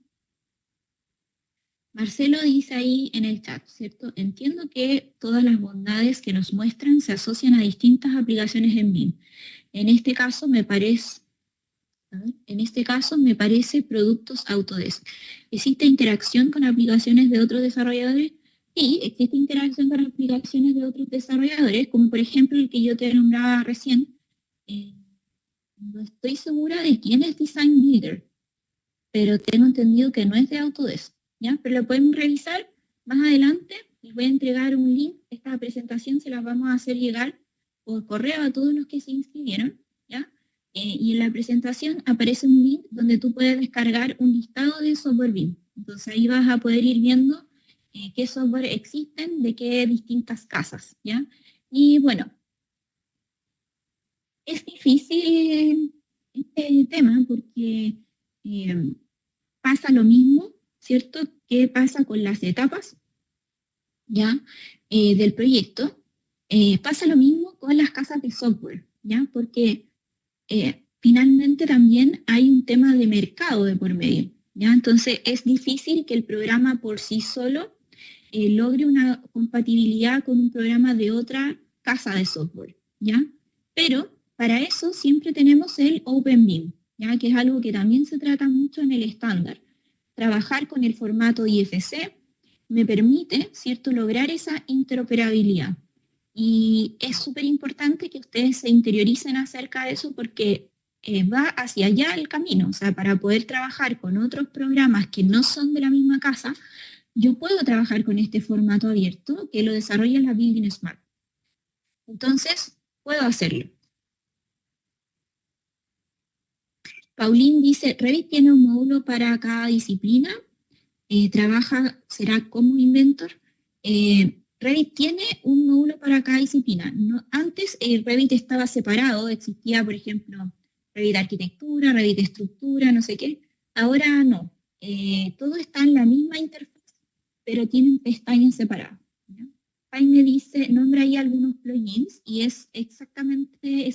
Marcelo dice ahí en el chat, ¿cierto? Entiendo que todas las bondades que nos muestran se asocian a distintas aplicaciones en BIM. En este caso me parece productos Autodesk. ¿Existe interacción con aplicaciones de otros desarrolladores? Sí, existe interacción con aplicaciones de otros desarrolladores, como por ejemplo el que yo te nombraba recién. No estoy segura de quién es Design Builder, pero tengo entendido que no es de Autodesk, ¿ya? Pero lo podemos revisar más adelante. Les voy a entregar un link. Esta presentación se las vamos a hacer llegar por correo a todos los que se inscribieron, ¿ya? Y en la presentación aparece un link donde tú puedes descargar un listado de software BIM. Entonces ahí vas a poder ir viendo qué software existen, de qué distintas casas, ¿ya? Y bueno, es difícil este tema porque pasa lo mismo, ¿cierto? ¿Qué pasa con las etapas, ¿ya? Del proyecto? Pasa lo mismo con las casas de software, ¿ya? Porque finalmente también hay un tema de mercado de por medio, ¿ya? Entonces es difícil que el programa por sí solo logre una compatibilidad con un programa de otra casa de software, ¿ya? Pero para eso siempre tenemos el OpenBIM, ¿ya? Que es algo que también se trata mucho en el estándar. Trabajar con el formato IFC me permite, ¿cierto?, lograr esa interoperabilidad. Y es súper importante que ustedes se interioricen acerca de eso porque va hacia allá el camino. O sea, para poder trabajar con otros programas que no son de la misma casa, yo puedo trabajar con este formato abierto que lo desarrolla la Building Smart. Entonces, puedo hacerlo. Pauline dice, Revit tiene un módulo para cada disciplina, será como Inventor. Revit tiene un módulo para cada disciplina. No, antes Revit estaba separado, existía, por ejemplo, Revit Arquitectura, Revit Estructura, no sé qué. Ahora no. Todo está en la misma interfaz, pero tienen pestañas separadas. ¿Ya? Jaime dice, nombra ahí algunos plugins, y es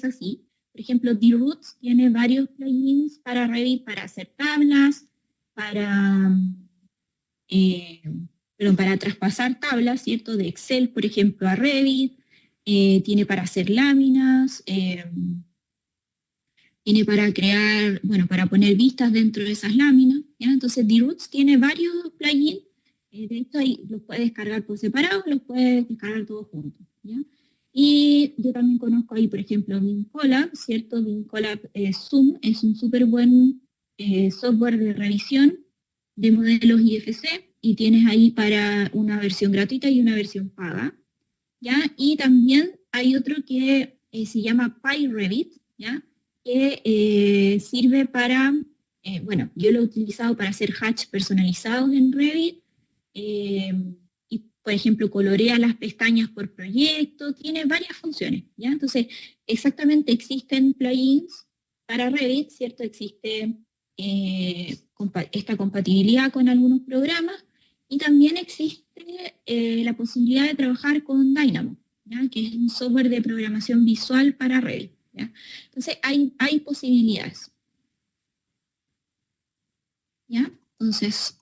así. Por ejemplo, D-Roots tiene varios plugins para Revit para hacer tablas, para traspasar tablas, ¿cierto? De Excel, por ejemplo, a Revit, tiene para hacer láminas, tiene para crear, bueno, para poner vistas dentro de esas láminas, ¿ya? Entonces, D-Roots tiene varios plugins, de hecho ahí los puedes descargar por separado, los puedes descargar todos juntos, ¿ya? Y yo también conozco ahí, por ejemplo, BIMCollab, ¿cierto? BIMCollab Zoom es un súper buen software de revisión de modelos IFC, y tienes ahí para una versión gratuita y una versión paga, ¿ya? Y también hay otro que se llama PyRevit, ¿ya? Que sirve para, bueno, yo lo he utilizado para hacer hatch personalizados en Revit, y por ejemplo colorea las pestañas por proyecto, tiene varias funciones, ¿ya? Entonces, exactamente existen plugins para Revit, ¿cierto? Existe esta compatibilidad con algunos programas, y también existe la posibilidad de trabajar con Dynamo, ¿ya? Que es un software de programación visual para Revit, ¿ya? Entonces, hay posibilidades, ¿ya? Entonces,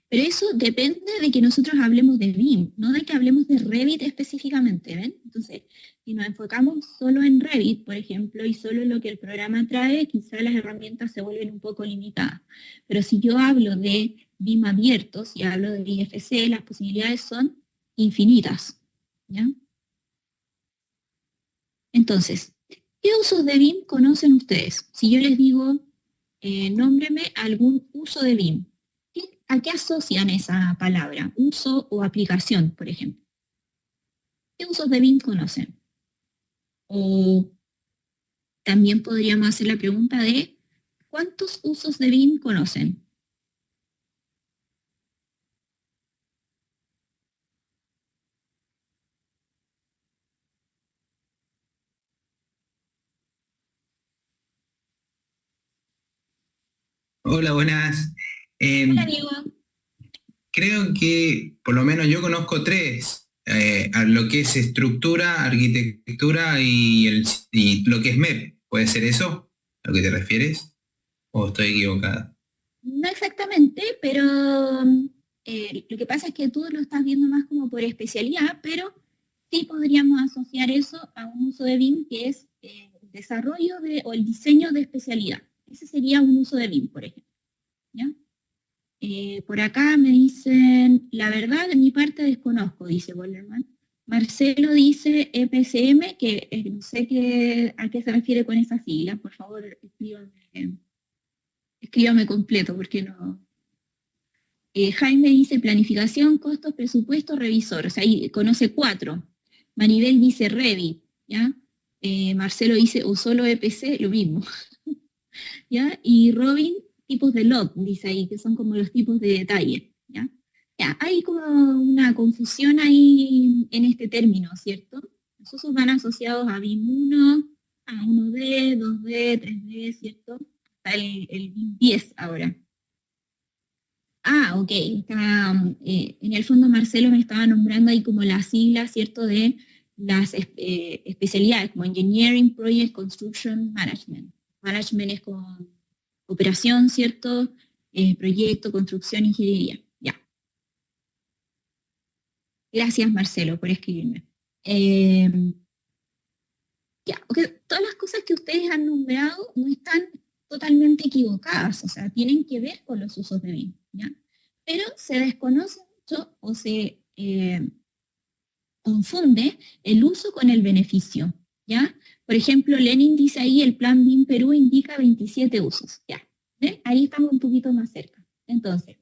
pero eso depende de que nosotros hablemos de BIM, no de que hablemos de Revit específicamente, ¿ven? Entonces, si nos enfocamos solo en Revit, por ejemplo, y solo en lo que el programa trae, quizá las herramientas se vuelven un poco limitadas. Pero si yo hablo de BIM abiertos y hablo de IFC, las posibilidades son infinitas, ¿ya? Entonces, ¿qué usos de BIM conocen ustedes? Si yo les digo, nómbreme algún uso de BIM, ¿a qué asocian esa palabra? Uso o aplicación, por ejemplo. ¿Qué usos de BIM conocen? O también podríamos hacer la pregunta de ¿cuántos usos de BIM conocen? Hola, buenas. Hola, Diego. Creo que por lo menos yo conozco tres, a lo que es estructura, arquitectura y lo que es MEP. ¿Puede ser eso a lo que te refieres? ¿O estoy equivocada? No exactamente, pero lo que pasa es que tú lo estás viendo más como por especialidad, pero sí podríamos asociar eso a un uso de BIM que es el desarrollo o el diseño de especialidad. Ese sería un uso de BIM, por ejemplo, ¿ya? Por acá me dicen, la verdad de mi parte desconozco, dice Bollerman. Marcelo dice EPCM, que no sé a qué se refiere con esa sigla. Por favor, escríbame completo, porque no. Jaime dice planificación, costos, presupuesto, revisor. O sea, ahí conoce 4. Maribel dice Revit, ¿ya? Marcelo dice o solo EPC, lo mismo. ¿Ya? Y Robin, tipos de lot, dice ahí, que son como los tipos de detalle, ¿ya? Ya, hay como una confusión ahí en este término, ¿cierto? Los usos van asociados a BIM 1, a 1D, 2D, 3D, ¿cierto? Está el BIM 10 ahora. Ah, ok. En el fondo Marcelo me estaba nombrando ahí como las siglas, ¿cierto? De las especialidades, como Engineering, Project, Construction, Management. Management es con operación, ¿cierto? Proyecto, construcción, ingeniería. Ya. Gracias, Marcelo, por escribirme. Ya, okay. Todas las cosas que ustedes han nombrado no están totalmente equivocadas, o sea, tienen que ver con los usos de BIM, ¿ya? Pero se desconoce mucho o se confunde el uso con el beneficio, ¿ya? Por ejemplo, Lenin dice ahí, el plan BIM Perú indica 27 usos, ¿ya? ¿Ven? Ahí estamos un poquito más cerca. Entonces,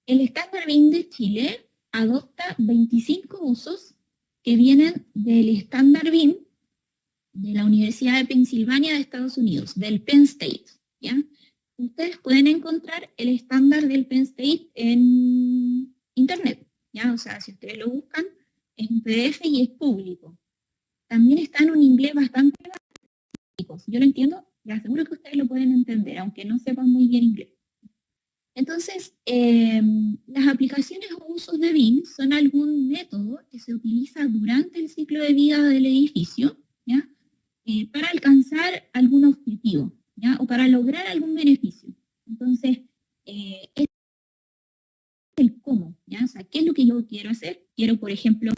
el estándar BIM de Chile adopta 25 usos que vienen del estándar BIM de la Universidad de Pensilvania de Estados Unidos, del Penn State, ¿ya? Ustedes pueden encontrar el estándar del Penn State en internet, ¿ya? O sea, si ustedes lo buscan, es un PDF y es público. También está en un inglés bastante básico. Si yo lo entiendo, les aseguro que ustedes lo pueden entender, aunque no sepan muy bien inglés. Entonces, las aplicaciones o usos de BIM son algún método que se utiliza durante el ciclo de vida del edificio, ¿ya? Para alcanzar algún objetivo, ¿ya? O para lograr algún beneficio. Entonces, es el cómo, ¿ya? O sea, ¿qué es lo que yo quiero hacer? Quiero, por ejemplo,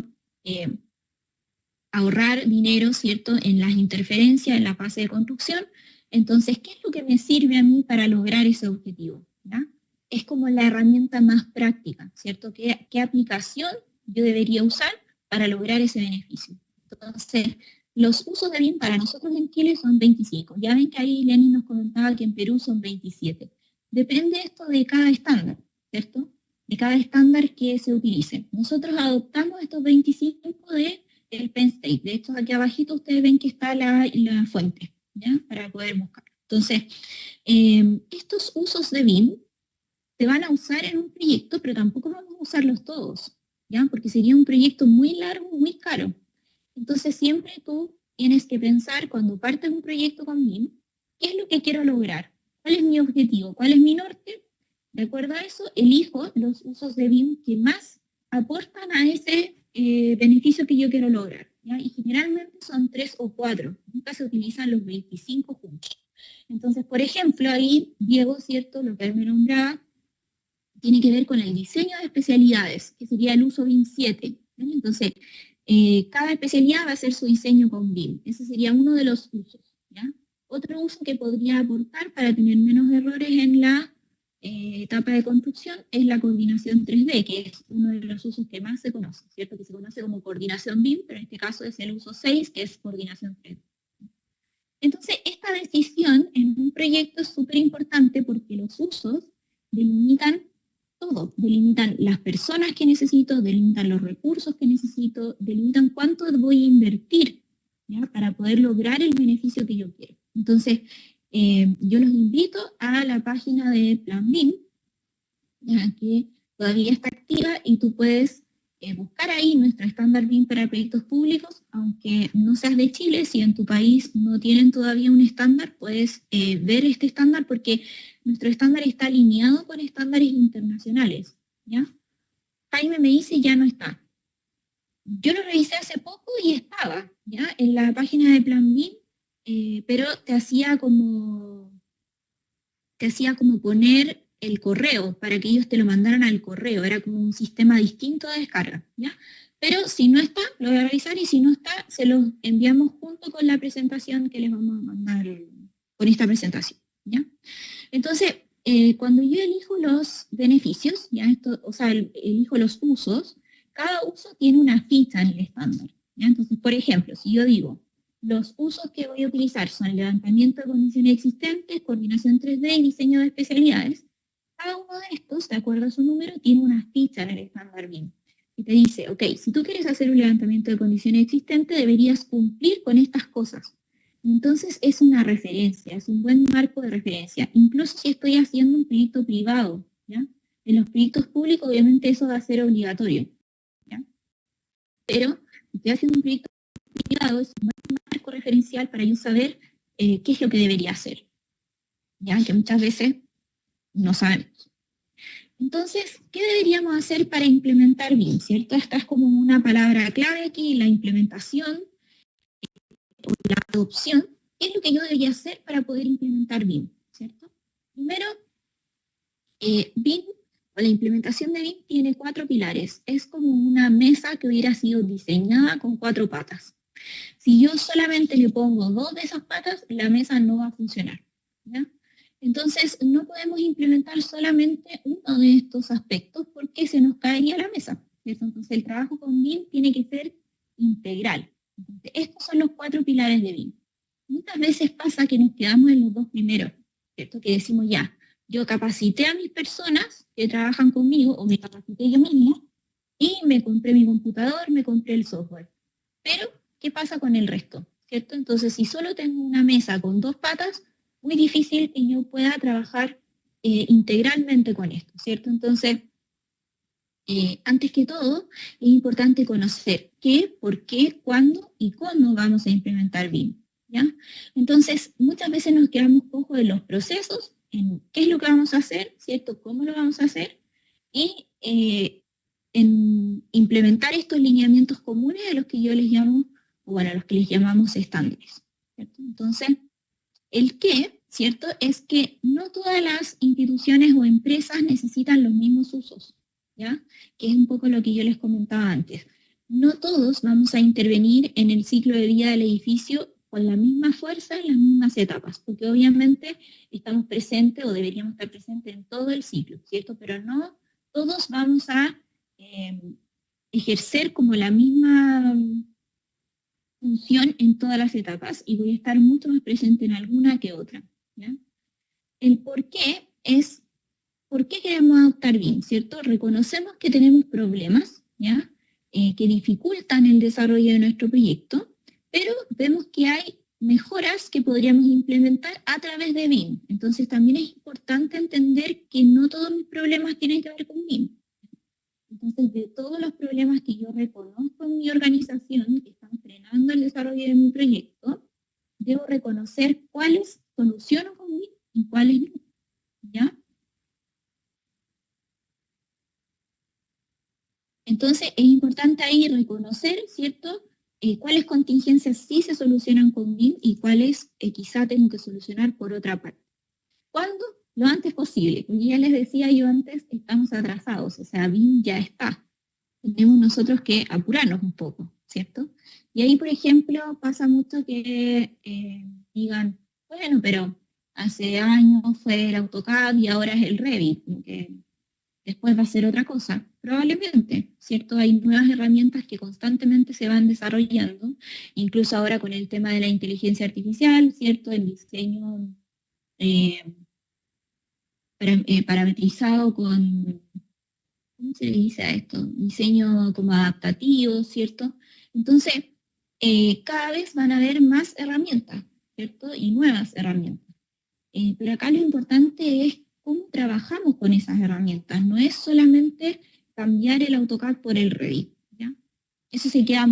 ahorrar dinero, ¿cierto?, en las interferencias, en la fase de construcción. Entonces, ¿qué es lo que me sirve a mí para lograr ese objetivo? ¿Ya? Es como la herramienta más práctica, ¿cierto? ¿Qué aplicación yo debería usar para lograr ese beneficio? Entonces, los usos de BIM para nosotros en Chile son 25. Ya ven que ahí Lenin nos comentaba que en Perú son 27. Depende esto de cada estándar, ¿cierto? De cada estándar que se utilice. Nosotros adoptamos estos 25 del Penn State. De hecho, aquí abajito ustedes ven que está la fuente, ¿ya? Para poder buscar. Entonces, estos usos de BIM se van a usar en un proyecto, pero tampoco vamos a usarlos todos, ¿ya? Porque sería un proyecto muy largo, muy caro. Entonces, siempre tú tienes que pensar, cuando partes un proyecto con BIM, ¿qué es lo que quiero lograr? ¿Cuál es mi objetivo? ¿Cuál es mi norte? De acuerdo a eso, elijo los usos de BIM que más aportan a ese beneficio que yo quiero lograr, ¿ya? Y generalmente son 3 o 4, nunca se utilizan los 25 juntos. Entonces, por ejemplo, ahí Diego, ¿cierto?, lo que él me nombraba, tiene que ver con el diseño de especialidades, que sería el uso BIM 7. ¿no? Entonces, cada especialidad va a hacer su diseño con BIM. Ese sería uno de los usos, ¿ya? Otro uso que podría aportar para tener menos errores en la etapa de construcción es la coordinación 3D, que es uno de los usos que más se conoce, ¿cierto? Que se conoce como coordinación BIM, pero en este caso es el uso 6, que es coordinación 3D. Entonces, esta decisión en un proyecto es súper importante porque los usos delimitan todo, delimitan las personas que necesito, delimitan los recursos que necesito, delimitan cuánto voy a invertir, ¿ya? Para poder lograr el beneficio que yo quiero. Entonces, yo los invito a la página de Plan BIM, ¿ya? Que todavía está activa y tú puedes buscar ahí nuestro estándar BIM para proyectos públicos, aunque no seas de Chile, si en tu país no tienen todavía un estándar, puedes ver este estándar porque nuestro estándar está alineado con estándares internacionales, ¿ya? Jaime me dice ya no está. Yo lo revisé hace poco y estaba, ¿ya? En la página de Plan BIM, pero te hacía como poner el correo para que ellos te lo mandaran al correo. Era como un sistema distinto de descarga, ¿ya? Pero si no está, lo voy a revisar y si no está, se los enviamos junto con la presentación que les vamos a mandar con esta presentación, ¿ya? Entonces, cuando yo elijo los beneficios, ¿ya? Elijo los usos, cada uso tiene una ficha en el estándar, ¿ya? Entonces, por ejemplo, si yo digo, los usos que voy a utilizar son el levantamiento de condiciones existentes, coordinación 3D y diseño de especialidades, cada uno de estos, de acuerdo a su número, tiene una ficha en el estándar BIM. Y te dice, ok, si tú quieres hacer un levantamiento de condiciones existentes, deberías cumplir con estas cosas. Entonces es una referencia, es un buen marco de referencia. Incluso si estoy haciendo un proyecto privado, ¿ya? En los proyectos públicos, obviamente eso va a ser obligatorio, ¿ya? Pero si estoy haciendo un proyecto privado, es un buen marco referencial para yo saber qué es lo que debería hacer, ¿ya? Que muchas veces no sabemos. Entonces, ¿qué deberíamos hacer para implementar BIM? ¿Cierto? Esta es como una palabra clave aquí, la implementación o la adopción. ¿Qué es lo que yo debería hacer para poder implementar BIM? ¿Cierto? Primero, BIM o la implementación de BIM tiene 4 pilares. Es como una mesa que hubiera sido diseñada con 4 patas. Si yo solamente le pongo 2 de esas patas, la mesa no va a funcionar, ¿ya? Entonces, no podemos implementar solamente uno de estos aspectos porque se nos caería la mesa, ¿cierto? Entonces, el trabajo con BIM tiene que ser integral. Entonces, estos son los 4 pilares de BIM. Muchas veces pasa que nos quedamos en los 2 primeros, ¿cierto? Que decimos ya, yo capacité a mis personas que trabajan conmigo, o me capacité yo mismo, y me compré mi computador, me compré el software. Pero, ¿qué pasa con el resto? ¿Cierto? Entonces, si solo tengo una mesa con 2 patas, muy difícil que yo pueda trabajar integralmente con esto, ¿cierto? Entonces, antes que todo, es importante conocer qué, por qué, cuándo y cómo vamos a implementar BIM, ¿ya? Entonces, muchas veces nos quedamos cojos en los procesos, en qué es lo que vamos a hacer, ¿cierto? ¿Cómo lo vamos a hacer? Y en implementar estos lineamientos comunes a los que yo les llamo, o bueno, a los que les llamamos estándares, ¿cierto? Entonces, el qué, ¿cierto? Es que no todas las instituciones o empresas necesitan los mismos usos, ¿ya? Que es un poco lo que yo les comentaba antes. No todos vamos a intervenir en el ciclo de vida del edificio con la misma fuerza en las mismas etapas, porque obviamente estamos presentes o deberíamos estar presentes en todo el ciclo, ¿cierto? Pero no todos vamos a ejercer como la misma función en todas las etapas y voy a estar mucho más presente en alguna que otra, ¿ya? El por qué es, ¿por qué queremos adoptar BIM, cierto? Reconocemos que tenemos problemas, ¿ya? Que dificultan el desarrollo de nuestro proyecto, pero vemos que hay mejoras que podríamos implementar a través de BIM. Entonces también es importante entender que no todos mis problemas tienen que ver con BIM. Entonces, de todos los problemas que yo reconozco en mi organización que están frenando el desarrollo de mi proyecto, debo reconocer cuáles soluciono con BIM y cuáles no, ¿ya? Entonces, es importante ahí reconocer, ¿cierto?, cuáles contingencias sí se solucionan con BIM y cuáles quizá tengo que solucionar por otra parte. ¿Cuándo? Lo antes posible. Como ya les decía yo antes, estamos atrasados, o sea, BIM ya está. Tenemos nosotros que apurarnos un poco, ¿cierto? Y ahí, por ejemplo, pasa mucho que digan, bueno, pero hace años fue el AutoCAD y ahora es el Revit, que después va a ser otra cosa. Probablemente, ¿cierto? Hay nuevas herramientas que constantemente se van desarrollando, incluso ahora con el tema de la inteligencia artificial, ¿cierto? El diseño parametrizado con, ¿cómo se le dice a esto? Diseño como adaptativo, ¿cierto? Entonces, cada vez van a haber más herramientas, ¿cierto? Y nuevas herramientas. Pero acá lo importante es cómo trabajamos con esas herramientas. No es solamente cambiar el AutoCAD por el Revit, ¿ya? Eso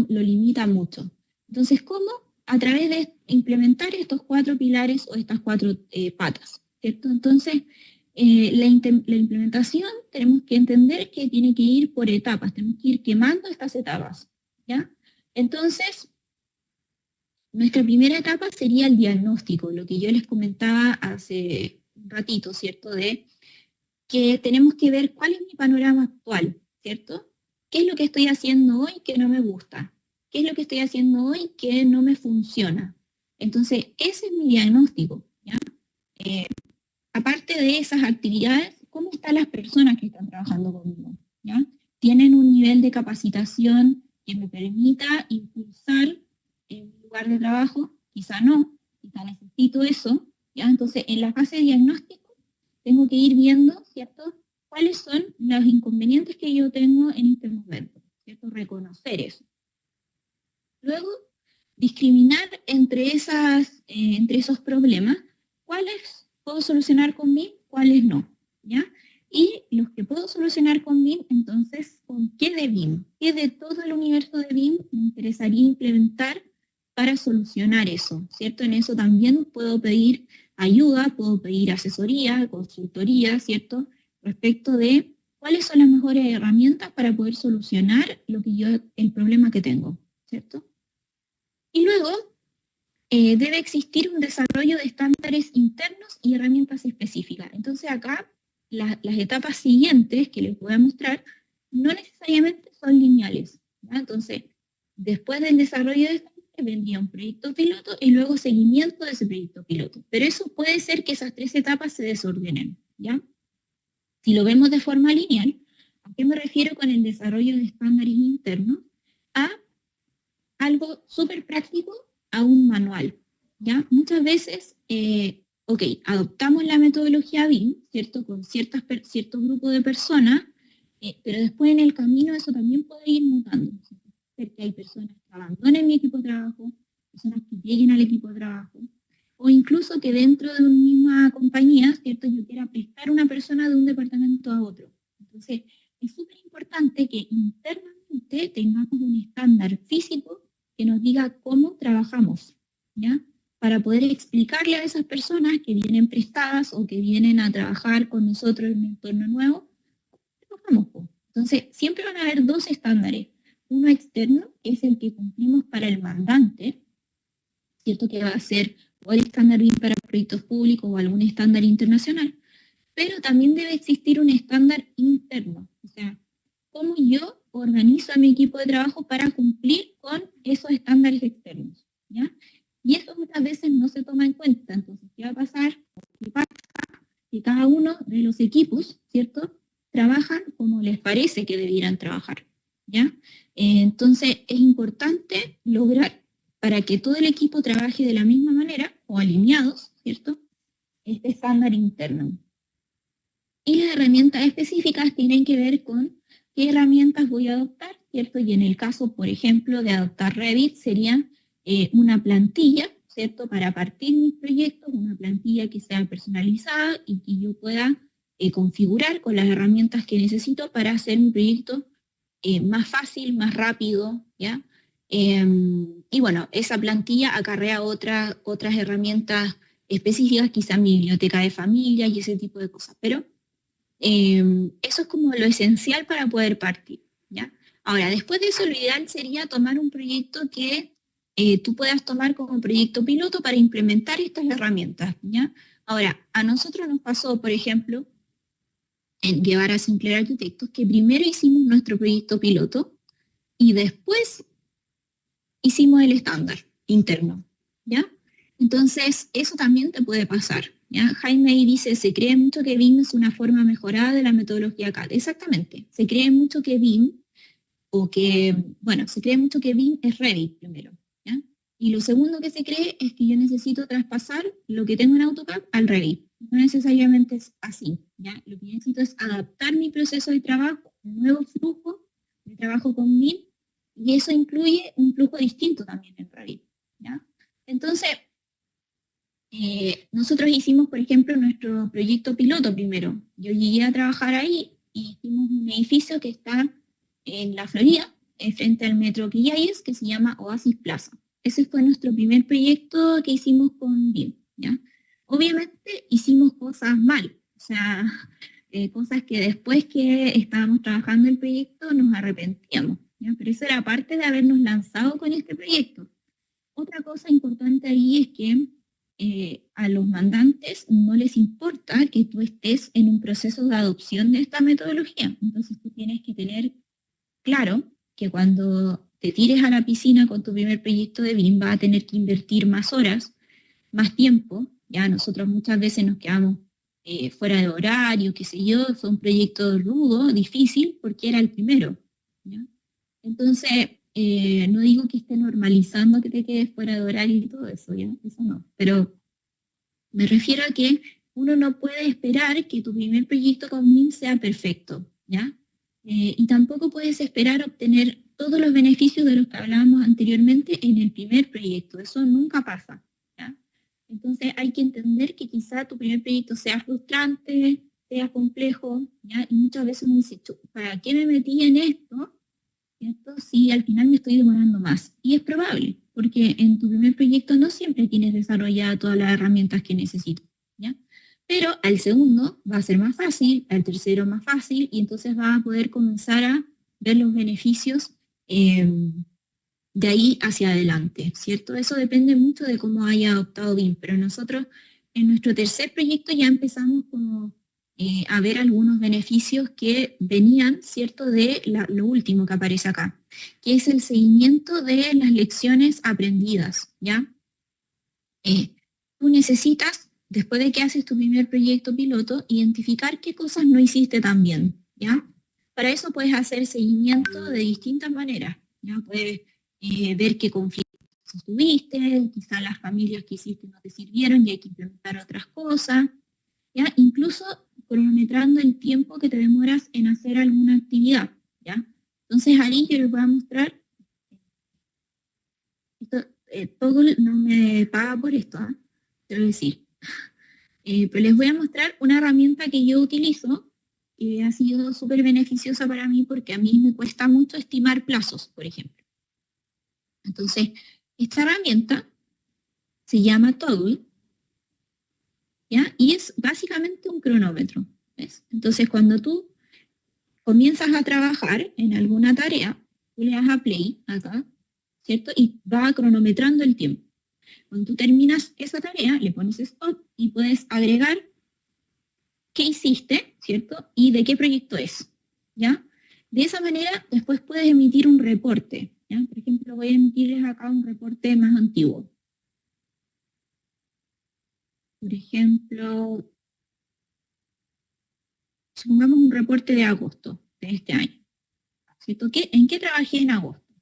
lo limita mucho. Entonces, ¿cómo? A través de implementar estos 4 pilares o estas 4 patas, ¿cierto? Entonces, la implementación tenemos que entender que tiene que ir por etapas, tenemos que ir quemando estas etapas, ¿ya? Entonces, nuestra primera etapa sería el diagnóstico, lo que yo les comentaba hace un ratito, ¿cierto? De que tenemos que ver cuál es mi panorama actual, ¿cierto? ¿Qué es lo que estoy haciendo hoy que no me gusta? ¿Qué es lo que estoy haciendo hoy que no me funciona? Entonces, ese es mi diagnóstico, ¿ya? Aparte de esas actividades, ¿cómo están las personas que están trabajando conmigo? ¿Ya? ¿Tienen un nivel de capacitación que me permita impulsar en mi lugar de trabajo? Quizá no, quizá necesito eso, ¿ya? Entonces, en la fase de diagnóstico, tengo que ir viendo, ¿cierto?, cuáles son los inconvenientes que yo tengo en este momento, ¿cierto? Reconocer eso. Luego, discriminar entre esos problemas, cuáles puedo solucionar con BIM, cuáles no, ¿ya? Y los que puedo solucionar con BIM, entonces, ¿con qué de BIM? ¿Qué de todo el universo de BIM me interesaría implementar para solucionar eso, ¿cierto? En eso también puedo pedir ayuda, puedo pedir asesoría, consultoría, ¿cierto? Respecto de cuáles son las mejores herramientas para poder solucionar el problema que tengo, ¿cierto? Y luego, debe existir un desarrollo de estándares internos y herramientas específicas. Entonces acá las etapas siguientes que les voy a mostrar no necesariamente son lineales, ¿ya? Entonces, después del desarrollo de esta vendría un proyecto piloto y luego seguimiento de ese proyecto piloto. Pero eso puede ser que esas 3 etapas se desordenen, ¿ya? Si lo vemos de forma lineal, ¿a qué me refiero con el desarrollo de estándares internos? A algo súper práctico, a un manual, ¿ya? Muchas veces, adoptamos la metodología BIM, ¿cierto? Con ciertos grupos de personas, pero después en el camino eso también puede ir mutando. Que hay personas que abandonen mi equipo de trabajo, personas que lleguen al equipo de trabajo, o incluso que dentro de una misma compañía, ¿cierto? Yo quiera prestar una persona de un departamento a otro. Entonces, es súper importante que internamente tengamos un estándar físico que nos diga cómo trabajamos, ¿ya? Para poder explicarle a esas personas que vienen prestadas o que vienen a trabajar con nosotros en un entorno nuevo, ¿cómo trabajamos? Entonces, siempre van a haber 2 estándares. Uno externo, que es el que cumplimos para el mandante, ¿cierto? Que va a ser o el estándar BIM para proyectos públicos o algún estándar internacional, pero también debe existir un estándar interno, o sea, cómo yo organizo a mi equipo de trabajo para cumplir con esos estándares externos, ¿ya? Y eso muchas veces no se toma en cuenta. Entonces, ¿qué va a pasar? ¿Qué pasa? Que cada uno de los equipos, ¿cierto?, trabajan como les parece que debieran trabajar, ¿ya? Entonces, es importante lograr, para que todo el equipo trabaje de la misma manera, o alineados, ¿cierto?, este estándar interno. Y las herramientas específicas tienen que ver con qué herramientas voy a adoptar, ¿cierto? Y en el caso, por ejemplo, de adoptar Revit, sería una plantilla, ¿cierto?, para partir mis proyectos, una plantilla que sea personalizada y que yo pueda configurar con las herramientas que necesito para hacer un proyecto más fácil, más rápido, ¿ya? Y bueno, esa plantilla acarrea otras herramientas específicas, quizá mi biblioteca de familia y ese tipo de cosas, pero eso es como lo esencial para poder partir, ¿ya? Ahora, después de eso, lo ideal sería tomar un proyecto que tú puedas tomar como proyecto piloto para implementar estas herramientas, ¿ya? Ahora, a nosotros nos pasó, por ejemplo, en llevar a Sinclair Arquitectos, que primero hicimos nuestro proyecto piloto y después hicimos el estándar interno, ¿ya? Entonces, eso también te puede pasar, ¿ya? Jaime ahí dice, se cree mucho que BIM es una forma mejorada de la metodología CAD. Exactamente, se cree mucho que BIM, se cree mucho que BIM es Revit primero, ¿ya? Y lo segundo que se cree es que yo necesito traspasar lo que tengo en AutoCAD al Revit. No necesariamente es así, ¿ya? Lo que necesito es adaptar mi proceso de trabajo, un nuevo flujo de trabajo con BIM, y eso incluye un flujo distinto también en Revit, ¿ya? Entonces, nosotros hicimos, por ejemplo, nuestro proyecto piloto primero. Yo llegué a trabajar ahí y hicimos un edificio que está en la Florida, frente al Metro Quillayes, que se llama Oasis Plaza. Ese fue nuestro primer proyecto que hicimos con BIM, ¿ya? Obviamente hicimos cosas mal, o sea, cosas que después que estábamos trabajando el proyecto nos arrepentíamos, ¿ya? Pero eso era parte de habernos lanzado con este proyecto. Otra cosa importante ahí es que a los mandantes no les importa que tú estés en un proceso de adopción de esta metodología. Entonces tú tienes que tener claro que cuando te tires a la piscina con tu primer proyecto de BIM vas a tener que invertir más horas, más tiempo. Ya nosotros muchas veces nos quedamos fuera de horario, qué sé yo, fue un proyecto rudo, difícil, porque era el primero, ¿ya? Entonces, no digo que esté normalizando que te quedes fuera de horario y todo eso, ¿ya? Eso no. Pero me refiero a que uno no puede esperar que tu primer proyecto con BIM sea perfecto, ¿ya? Y tampoco puedes esperar obtener todos los beneficios de los que hablábamos anteriormente en el primer proyecto. Eso nunca pasa, ¿ya? Entonces hay que entender que quizá tu primer proyecto sea frustrante, sea complejo, ¿ya? Y muchas veces uno dice, ¿para qué me metí en esto? ¿Cierto? Si al final me estoy demorando más. Y es probable, porque en tu primer proyecto no siempre tienes desarrolladas todas las herramientas que necesitas, ¿ya? Pero al segundo va a ser más fácil, al tercero más fácil, y entonces vas a poder comenzar a ver los beneficios de ahí hacia adelante, ¿cierto? Eso depende mucho de cómo haya adoptado BIM, pero nosotros en nuestro tercer proyecto ya empezamos como a ver algunos beneficios que venían, ¿cierto?, de lo último que aparece acá, que es el seguimiento de las lecciones aprendidas, ¿ya? Tú necesitas, después de que haces tu primer proyecto piloto, identificar qué cosas no hiciste tan bien, ¿ya? Para eso puedes hacer seguimiento de distintas maneras, ¿ya? Puedes ver qué conflictos tuviste, quizás las familias que hiciste no te sirvieron y hay que implementar otras cosas, ¿ya? Incluso cronometrando el tiempo que te demoras en hacer alguna actividad, ¿ya? Entonces ahí yo les voy a mostrar, esto, Toggle no me paga por esto, quiero decir, pero les voy a mostrar una herramienta que yo utilizo que ha sido súper beneficiosa para mí porque a mí me cuesta mucho estimar plazos, por ejemplo. Entonces, esta herramienta se llama Toggle, ¿ya? Y es básicamente un cronómetro, ¿ves? Entonces, cuando tú comienzas a trabajar en alguna tarea, tú le das a play acá, ¿cierto? Y va cronometrando el tiempo. Cuando tú terminas esa tarea, le pones stop y puedes agregar qué hiciste, ¿cierto? Y de qué proyecto es, ¿ya? De esa manera, después puedes emitir un reporte, ¿ya? Por ejemplo, voy a emitirles acá un reporte más antiguo. Por ejemplo, supongamos un reporte de agosto de este año, ¿cierto? ¿En qué trabajé en agosto?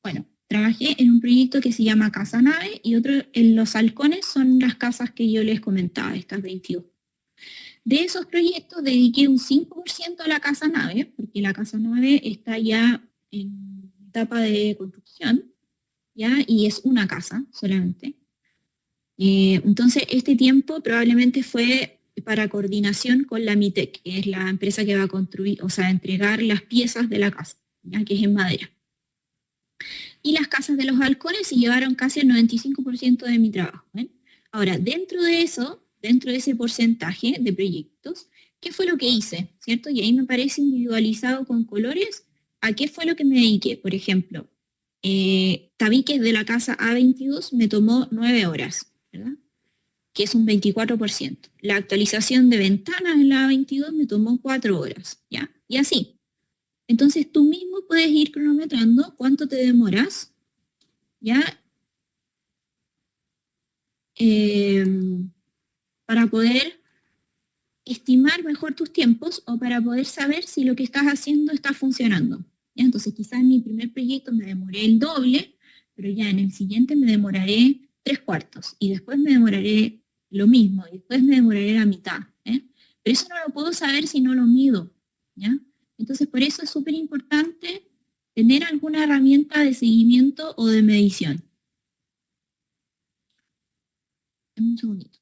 Bueno, trabajé en un proyecto que se llama Casa Nave y otro, en los halcones son las casas que yo les comentaba, estas 22. De esos proyectos dediqué un 5% a la Casa Nave, porque la Casa Nave está ya en etapa de construcción, ¿ya? Y es una casa solamente. Entonces, este tiempo probablemente fue para coordinación con la MITEC, que es la empresa que va a construir, o sea, entregar las piezas de la casa, ¿ya? Que es en madera. Y las casas de los halcones se llevaron casi el 95% de mi trabajo, ¿ven? Ahora, dentro de eso, dentro de ese porcentaje de proyectos, ¿qué fue lo que hice? ¿Cierto? Y ahí me parece individualizado con colores a qué fue lo que me dediqué. Por ejemplo, tabiques de la casa A22 me tomó 9 horas, ¿verdad? Que es un 24%. La actualización de ventanas en la A22 me tomó 4 horas, ¿ya? Y así. Entonces tú mismo puedes ir cronometrando cuánto te demoras, ¿ya? Para poder estimar mejor tus tiempos o para poder saber si lo que estás haciendo está funcionando, ¿ya? Entonces quizás en mi primer proyecto me demoré el doble, pero ya en el siguiente me demoraré 3/4 y después me demoraré lo mismo y después me demoraré la mitad, ¿eh? Pero eso no lo puedo saber si no lo mido, ¿ya? Entonces por eso es súper importante tener alguna herramienta de seguimiento o de medición. Dame un segundito.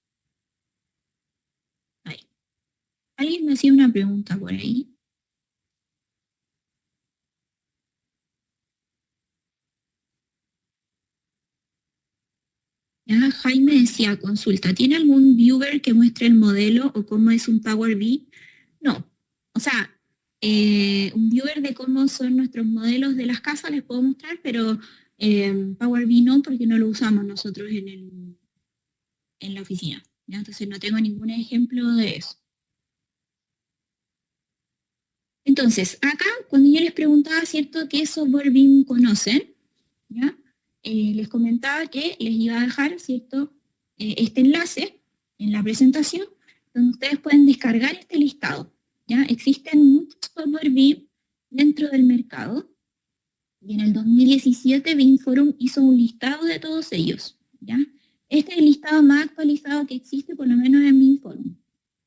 Ahí. ¿Alguien me hacía una pregunta por ahí? Ya, Jaime decía, consulta, ¿tiene algún viewer que muestre el modelo o cómo es un Power BI? No. O sea, un viewer de cómo son nuestros modelos de las casas les puedo mostrar, pero Power BI no, porque no lo usamos nosotros en la oficina, ¿ya? Entonces no tengo ningún ejemplo de eso. Entonces, acá, cuando yo les preguntaba, ¿cierto?, qué software BIM conocen, ¿ya? Les comentaba que les iba a dejar, ¿cierto?, este enlace en la presentación, donde ustedes pueden descargar este listado, ¿ya? Existen muchos software BIM dentro del mercado, y en el 2017 BIM Forum hizo un listado de todos ellos, ¿ya? Este es el listado más actualizado que existe, por lo menos en BIM Forum.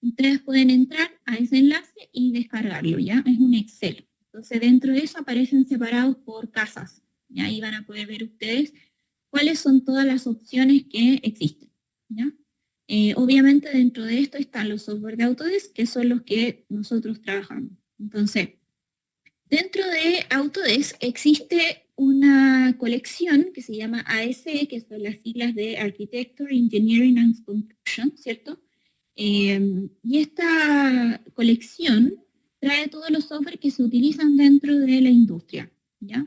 Ustedes pueden entrar a ese enlace y descargarlo, ¿ya? Es un Excel. Entonces, dentro de eso aparecen separados por casas. ¿Ya? Ahí van a poder ver ustedes cuáles son todas las opciones que existen, ¿ya? Obviamente, dentro de esto están los software de Autodesk, que son los que nosotros trabajamos. Entonces, dentro de Autodesk existe una colección que se llama ASE, que son las siglas de Architecture, Engineering and Construction, ¿cierto? Y esta colección trae todos los software que se utilizan dentro de la industria, ¿ya?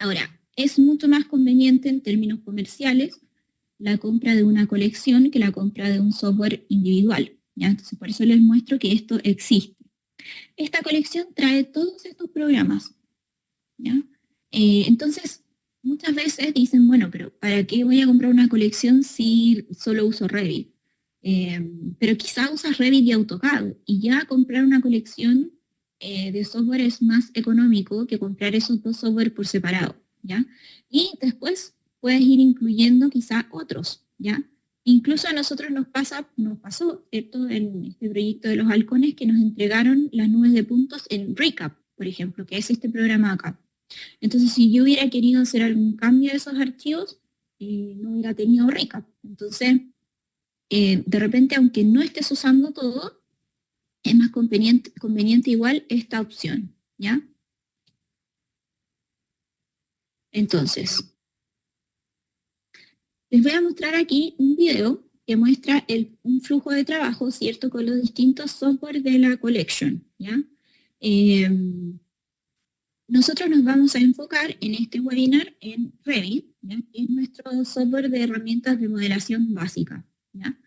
Ahora, es mucho más conveniente en términos comerciales la compra de una colección que la compra de un software individual, ¿ya? Entonces, por eso les muestro que esto existe. Esta colección trae todos estos programas, ¿ya? Entonces, muchas veces dicen, bueno, pero ¿para qué voy a comprar una colección si solo uso Revit? Pero quizá usas Revit y AutoCAD, y ya comprar una colección de software es más económico que comprar esos dos software por separado, ¿ya? Y después puedes ir incluyendo quizá otros, ¿ya? Incluso a nosotros nos pasó, ¿cierto? En este proyecto de los halcones que nos entregaron las nubes de puntos en Recap, por ejemplo, que es este programa acá. Entonces, si yo hubiera querido hacer algún cambio de esos archivos, no hubiera tenido Recap. Entonces, de repente, aunque no estés usando todo, es más conveniente igual esta opción, ¿ya? Entonces, les voy a mostrar aquí un video que muestra un flujo de trabajo, ¿cierto?, con los distintos software de la collection, ¿ya? Nosotros nos vamos a enfocar en este webinar en Revit, ¿ya?, que es nuestro software de herramientas de modelación básica, ¿ya?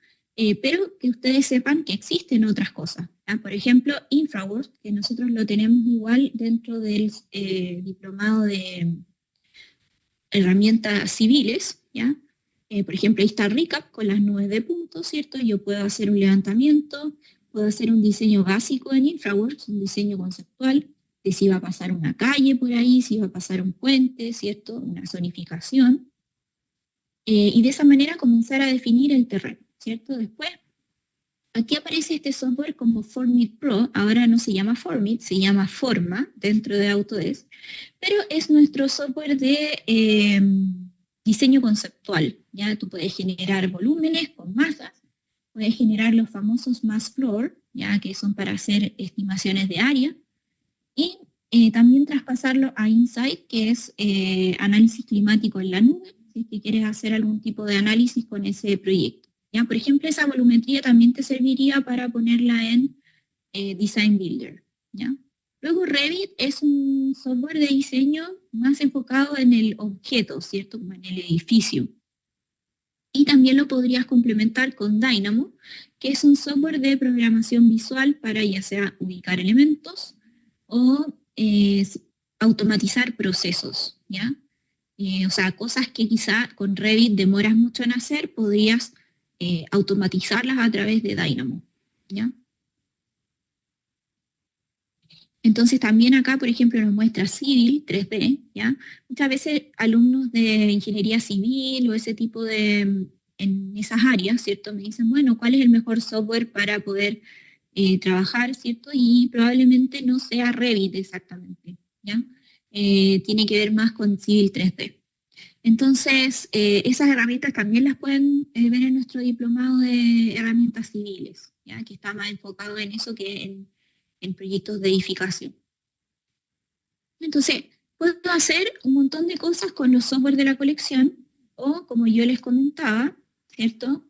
Pero que ustedes sepan que existen otras cosas, ¿ya? Por ejemplo, InfraWorks, que nosotros lo tenemos igual dentro del diplomado de herramientas civiles, ¿ya? Por ejemplo, ahí está Recap con las nubes de puntos, ¿cierto? Yo puedo hacer un levantamiento, puedo hacer un diseño básico en InfraWorks, un diseño conceptual, de si va a pasar una calle por ahí, si va a pasar un puente, ¿cierto? Una zonificación. Y de esa manera comenzar a definir el terreno, ¿cierto? Después, aquí aparece este software como Formit Pro, ahora no se llama Formit, se llama Forma dentro de Autodesk, pero es nuestro software de diseño conceptual, ¿ya? Tú puedes generar volúmenes con masas, puedes generar los famosos mass floor, ¿ya?, que son para hacer estimaciones de área, y también traspasarlo a Insight, que es análisis climático en la nube, si es que quieres hacer algún tipo de análisis con ese proyecto, ¿ya? Por ejemplo, esa volumetría también te serviría para ponerla en Design Builder, ¿ya? Luego Revit es un software de diseño más enfocado en el objeto, ¿cierto?, como en el edificio. Y también lo podrías complementar con Dynamo, que es un software de programación visual para ya sea ubicar elementos o automatizar procesos, ¿ya? O sea, cosas que quizá con Revit demoras mucho en hacer, podrías automatizarlas a través de Dynamo, ¿ya? Entonces también acá, por ejemplo, nos muestra Civil 3D, ¿ya? Muchas veces alumnos de ingeniería civil o ese tipo de, en esas áreas, ¿cierto?, me dicen, bueno, ¿cuál es el mejor software para poder trabajar, ¿cierto? Y probablemente no sea Revit exactamente, ¿ya? Tiene que ver más con Civil 3D. Entonces, esas herramientas también las pueden ver en nuestro diplomado de herramientas civiles, ¿ya?, que está más enfocado en eso que en proyectos de edificación. Entonces, puedo hacer un montón de cosas con los software de la colección, o como yo les comentaba, ¿cierto?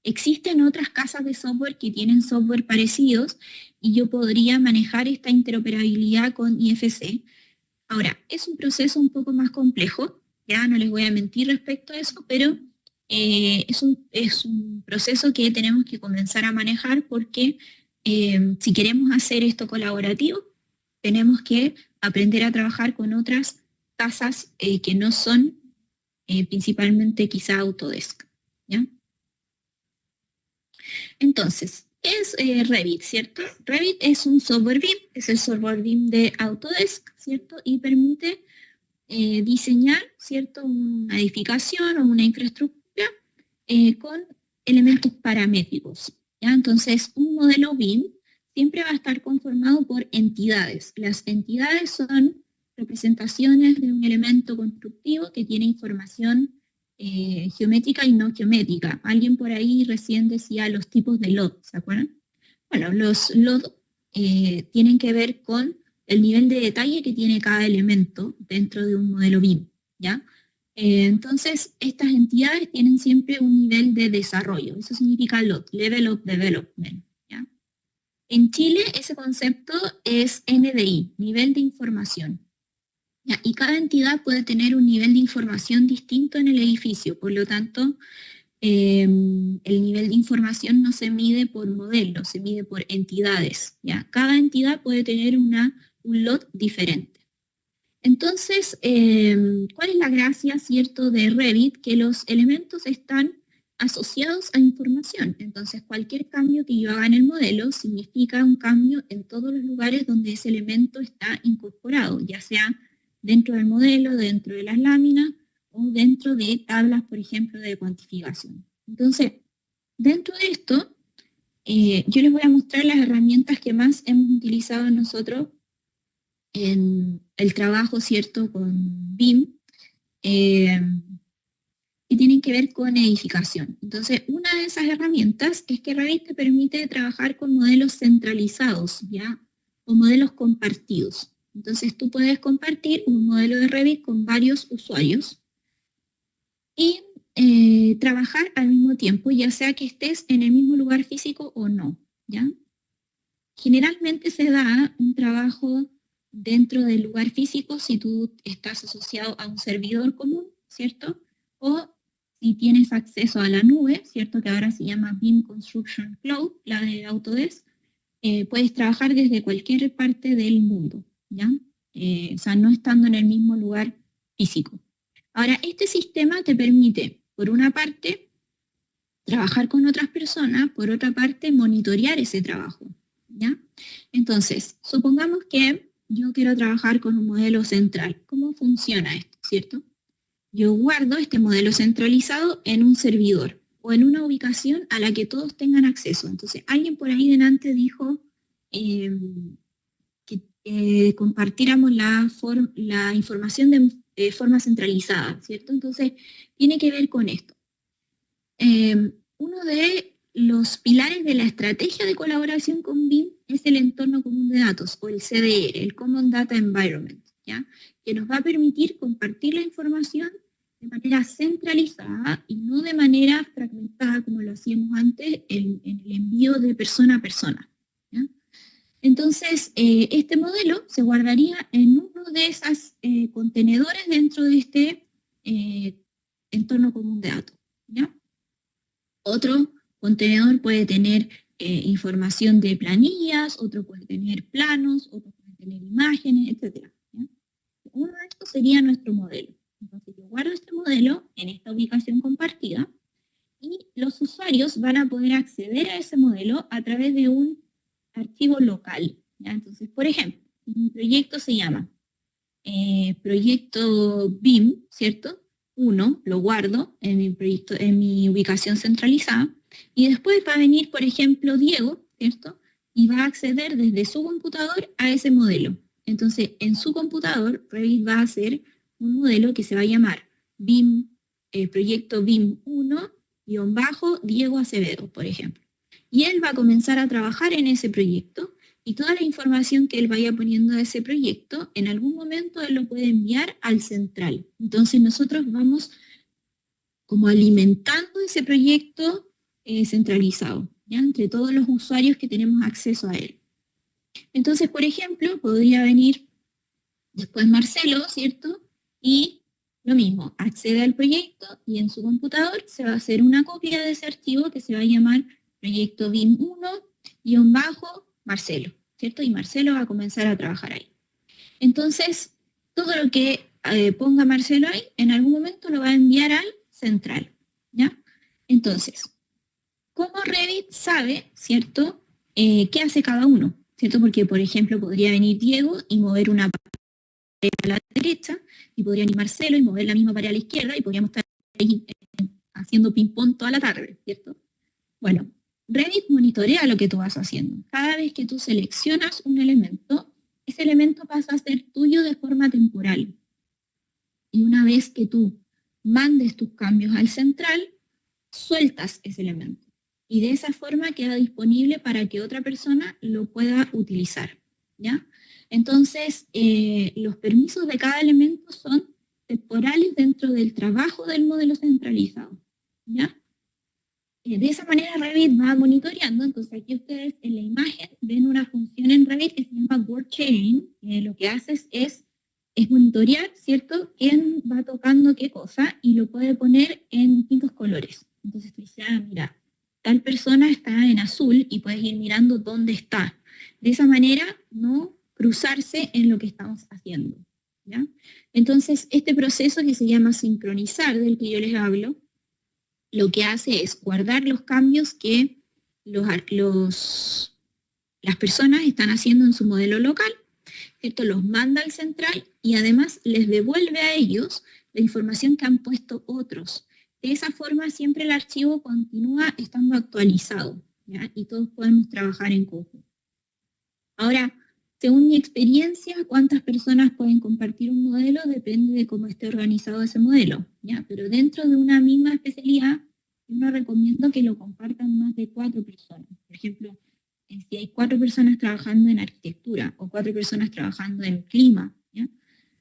Existen otras casas de software que tienen software parecidos, y yo podría manejar esta interoperabilidad con IFC. Ahora, es un proceso un poco más complejo, ya no les voy a mentir respecto a eso, pero es un proceso que tenemos que comenzar a manejar porque si queremos hacer esto colaborativo, tenemos que aprender a trabajar con otras casas que no son principalmente quizá Autodesk, ¿ya? Entonces, es Revit, ¿cierto? Revit es un software BIM, es el software BIM de Autodesk, ¿cierto? Y permite diseñar, ¿cierto?, una edificación o una infraestructura con elementos paramétricos, ¿ya? Entonces, un modelo BIM siempre va a estar conformado por entidades. Las entidades son representaciones de un elemento constructivo que tiene información geométrica y no geométrica. Alguien por ahí recién decía los tipos de LOD, ¿se acuerdan? Bueno, los LOD tienen que ver con el nivel de detalle que tiene cada elemento dentro de un modelo BIM, ¿ya? Entonces, estas entidades tienen siempre un nivel de desarrollo. Eso significa LOD, Level of Development, ¿ya? En Chile, ese concepto es NDI, nivel de información, ¿ya? Y cada entidad puede tener un nivel de información distinto en el edificio. Por lo tanto, el nivel de información no se mide por modelos, se mide por entidades, ¿ya? Cada entidad puede tener un lot diferente. Entonces, ¿cuál es la gracia, cierto, de Revit? Que los elementos están asociados a información. Entonces, cualquier cambio que yo haga en el modelo significa un cambio en todos los lugares donde ese elemento está incorporado, ya sea dentro del modelo, dentro de las láminas, o dentro de tablas, por ejemplo, de cuantificación. Entonces, dentro de esto, yo les voy a mostrar las herramientas que más hemos utilizado nosotros en el trabajo, ¿cierto?, con BIM, que tienen que ver con edificación. Entonces, una de esas herramientas es que Revit te permite trabajar con modelos centralizados, ¿ya?, o modelos compartidos. Entonces, tú puedes compartir un modelo de Revit con varios usuarios, y trabajar al mismo tiempo, ya sea que estés en el mismo lugar físico o no, ¿ya? Generalmente se da un trabajo dentro del lugar físico si tú estás asociado a un servidor común, ¿cierto? O si tienes acceso a la nube, ¿cierto? Que ahora se llama BIM Construction Cloud, la de Autodesk, puedes trabajar desde cualquier parte del mundo, ¿ya? O sea, no estando en el mismo lugar físico. Ahora, este sistema te permite, por una parte, trabajar con otras personas, por otra parte, monitorear ese trabajo, ¿ya? Entonces, supongamos que yo quiero trabajar con un modelo central. ¿Cómo funciona esto, cierto? Yo guardo este modelo centralizado en un servidor o en una ubicación a la que todos tengan acceso. Entonces, alguien por ahí delante dijo que compartiéramos la información de forma centralizada, ¿cierto? Entonces, tiene que ver con esto. Uno de los pilares de la estrategia de colaboración con BIM es el entorno común de datos, o el CDR, el Common Data Environment, ¿ya?, que nos va a permitir compartir la información de manera centralizada y no de manera fragmentada como lo hacíamos antes en el envío de persona a persona, ¿ya? Entonces, este modelo se guardaría en uno de esos contenedores dentro de este entorno común de datos, ¿ya? Otro contenedor puede tener información de planillas, otro puede tener planos, otro puede tener imágenes, etc., ¿ya? Uno de estos sería nuestro modelo. Entonces, yo guardo este modelo en esta ubicación compartida y los usuarios van a poder acceder a ese modelo a través de un archivo local, ¿ya? Entonces, por ejemplo, mi proyecto se llama proyecto BIM, ¿cierto? 1, lo guardo en mi ubicación centralizada, y después va a venir, por ejemplo, Diego, ¿cierto? Y va a acceder desde su computador a ese modelo. Entonces, en su computador, Revit va a hacer un modelo que se va a llamar BIM, proyecto BIM 1-Diego Acevedo, por ejemplo. Y él va a comenzar a trabajar en ese proyecto, y toda la información que él vaya poniendo de ese proyecto, en algún momento él lo puede enviar al central. Entonces nosotros vamos como alimentando ese proyecto centralizado, ¿ya?, entre todos los usuarios que tenemos acceso a él. Entonces, por ejemplo, podría venir después Marcelo, ¿cierto? Y lo mismo, accede al proyecto y en su computador se va a hacer una copia de ese archivo que se va a llamar proyecto BIM 1-Marcelo, ¿cierto? Y Marcelo va a comenzar a trabajar ahí. Entonces, todo lo que ponga Marcelo ahí, en algún momento lo va a enviar al central, ¿ya? Entonces, ¿cómo Revit sabe, ¿cierto?, qué hace cada uno, ¿cierto? Porque, por ejemplo, podría venir Diego y mover una pared a la derecha, y podría venir Marcelo y mover la misma pared a la izquierda, y podríamos estar ahí haciendo ping-pong toda la tarde, ¿cierto? Bueno, Revit monitorea lo que tú vas haciendo. Cada vez que tú seleccionas un elemento, ese elemento pasa a ser tuyo de forma temporal. Y una vez que tú mandes tus cambios al central, sueltas ese elemento. Y de esa forma queda disponible para que otra persona lo pueda utilizar, ¿ya? Entonces, los permisos de cada elemento son temporales dentro del trabajo del modelo centralizado, ¿ya? De esa manera Revit va monitoreando. Entonces aquí ustedes en la imagen ven una función en Revit que se llama Work Sharing. Lo que haces es monitorear, ¿cierto?, quién va tocando qué cosa, y lo puede poner en distintos colores, Entonces tú dices, mira, tal persona está en azul y puedes ir mirando dónde está. De esa manera, no cruzarse en lo que estamos haciendo, ¿ya? Entonces, este proceso que se llama sincronizar, del que yo les hablo, lo que hace es guardar los cambios que las personas están haciendo en su modelo local, ¿cierto? Los manda al central y además les devuelve a ellos la información que han puesto otros. De esa forma siempre el archivo continúa estando actualizado, ¿ya? Y todos podemos trabajar en conjunto. Ahora, según mi experiencia, cuántas personas pueden compartir un modelo depende de cómo esté organizado ese modelo, ¿ya? Pero dentro de una misma especialidad, yo no recomiendo que lo compartan más de 4 personas. Por ejemplo, si hay 4 personas trabajando en arquitectura o 4 personas trabajando en clima, ¿ya?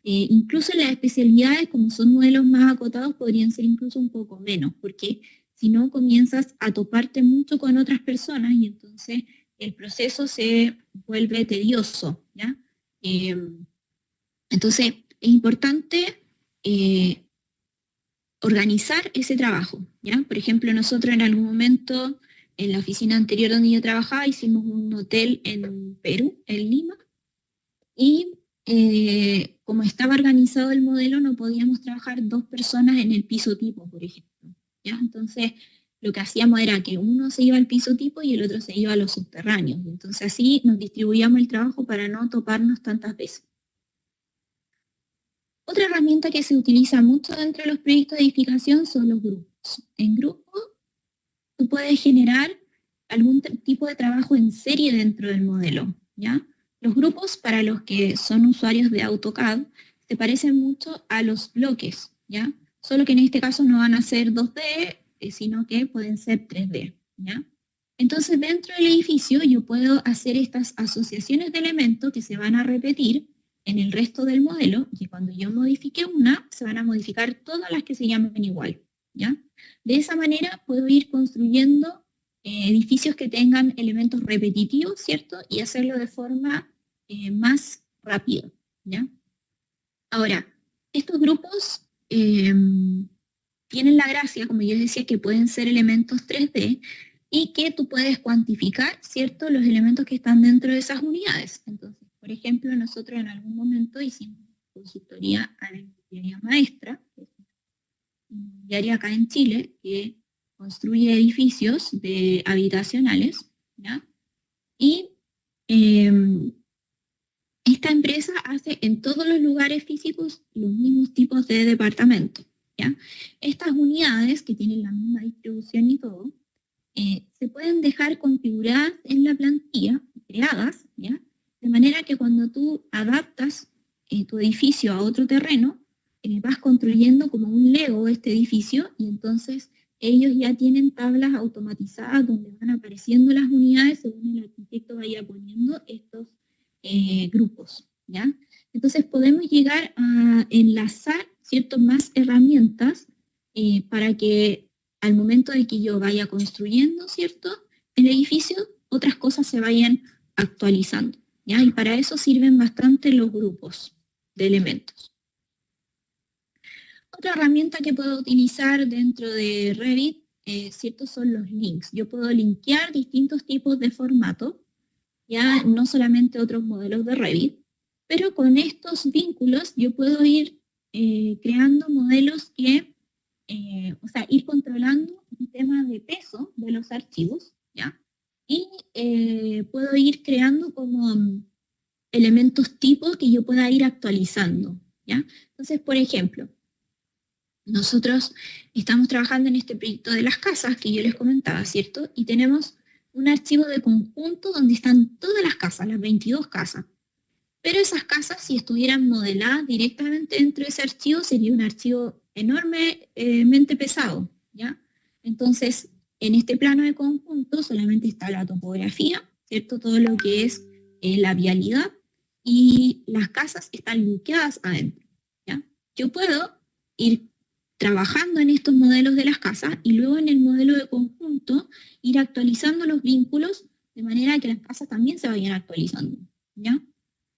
Incluso las especialidades, como son modelos más acotados, podrían ser incluso un poco menos, porque si no comienzas a toparte mucho con otras personas y entonces el proceso se vuelve tedioso, ¿ya? Entonces, es importante organizar ese trabajo, ¿ya? Por ejemplo, nosotros en algún momento, en la oficina anterior donde yo trabajaba, hicimos un hotel en Perú, en Lima, y como estaba organizado el modelo, no podíamos trabajar 2 personas en el piso tipo, por ejemplo, ¿ya? Entonces, lo que hacíamos era que uno se iba al piso tipo y el otro se iba a los subterráneos. Y entonces así nos distribuíamos el trabajo para no toparnos tantas veces. Otra herramienta que se utiliza mucho dentro de los proyectos de edificación son los grupos. En grupo, tú puedes generar algún tipo de trabajo en serie dentro del modelo, ¿ya? Los grupos, para los que son usuarios de AutoCAD, se parecen mucho a los bloques, ¿ya? Solo que en este caso no van a ser 2D, sino que pueden ser 3D, ¿ya? Entonces, dentro del edificio yo puedo hacer estas asociaciones de elementos que se van a repetir en el resto del modelo, y cuando yo modifique una, se van a modificar todas las que se llamen igual, ¿ya? De esa manera puedo ir construyendo edificios que tengan elementos repetitivos, ¿cierto? Y hacerlo de forma más rápida, ¿ya? Ahora, estos grupos tienen la gracia, como yo decía, que pueden ser elementos 3D y que tú puedes cuantificar, ¿cierto?, los elementos que están dentro de esas unidades. Entonces, por ejemplo, nosotros en algún momento hicimos consultoría a la inmobiliaria Maestra, que es una inmobiliaria acá en Chile, que construye edificios habitacionales, ¿ya? Y esta empresa hace en todos los lugares físicos los mismos tipos de departamentos, ¿ya? Estas unidades, que tienen la misma distribución y todo, se pueden dejar configuradas en la plantilla, creadas, ¿ya? De manera que cuando tú adaptas tu edificio a otro terreno, vas construyendo como un Lego este edificio, y entonces ellos ya tienen tablas automatizadas donde van apareciendo las unidades según el arquitecto vaya poniendo estos grupos, ¿ya? Entonces podemos llegar a enlazar, ¿cierto?, más herramientas para que al momento de que yo vaya construyendo, ¿cierto?, el edificio, otras cosas se vayan actualizando, ¿ya? Y para eso sirven bastante los grupos de elementos. Otra herramienta que puedo utilizar dentro de Revit, ¿cierto?, son los links. Yo puedo linkear distintos tipos de formato, ya no solamente otros modelos de Revit, pero con estos vínculos yo puedo ir creando modelos que, o sea, ir controlando un tema de peso de los archivos, ¿ya? Y puedo ir creando como elementos tipo que yo pueda ir actualizando, ¿ya? Entonces, por ejemplo, nosotros estamos trabajando en este proyecto de las casas que yo les comentaba, ¿cierto? Y tenemos un archivo de conjunto donde están todas las casas, las 22 casas. Pero esas casas, si estuvieran modeladas directamente dentro de ese archivo, sería un archivo enormemente pesado, ¿ya? Entonces, en este plano de conjunto solamente está la topografía, ¿cierto? Todo lo que es la vialidad, y las casas están linkeadas adentro, ¿ya? Yo puedo ir trabajando en estos modelos de las casas y luego en el modelo de conjunto ir actualizando los vínculos de manera que las casas también se vayan actualizando, ¿ya?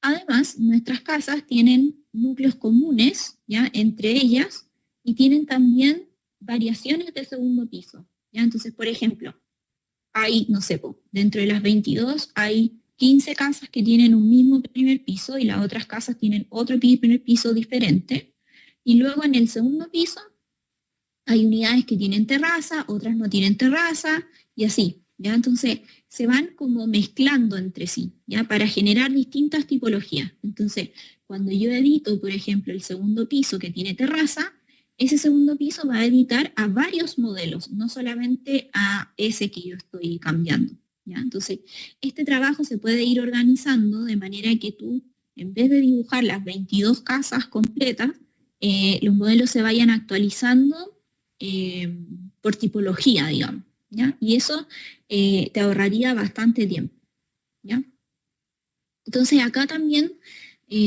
Además, nuestras casas tienen núcleos comunes, ¿ya?, entre ellas, y tienen también variaciones de segundo piso, ¿ya? Entonces, por ejemplo, hay, no sé, dentro de las 22 hay 15 casas que tienen un mismo primer piso y las otras casas tienen otro primer piso diferente. Y luego en el segundo piso hay unidades que tienen terraza, otras no tienen terraza, y así, ¿ya? Entonces, se van como mezclando entre sí, ¿ya? Para generar distintas tipologías. Entonces, cuando yo edito, por ejemplo, el segundo piso que tiene terraza, ese segundo piso va a editar a varios modelos, no solamente a ese que yo estoy cambiando, ¿ya? Entonces, este trabajo se puede ir organizando de manera que tú, en vez de dibujar las 22 casas completas, los modelos se vayan actualizando por tipología, digamos, ¿ya? Y eso te ahorraría bastante tiempo, ¿ya? Entonces acá también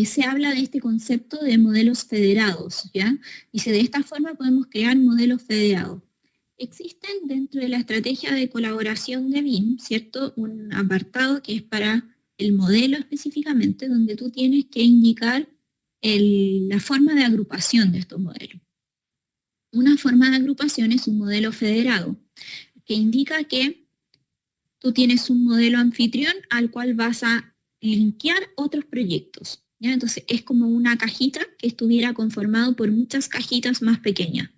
se habla de este concepto de modelos federados, ¿ya? Dice, de esta forma podemos crear modelos federados. Existen dentro de la estrategia de colaboración de BIM, ¿cierto? Un apartado que es para el modelo específicamente, donde tú tienes que indicar la forma de agrupación de estos modelos. Una forma de agrupación es un modelo federado, que indica que tú tienes un modelo anfitrión al cual vas a linkear otros proyectos, ¿ya? Entonces es como una cajita que estuviera conformado por muchas cajitas más pequeñas.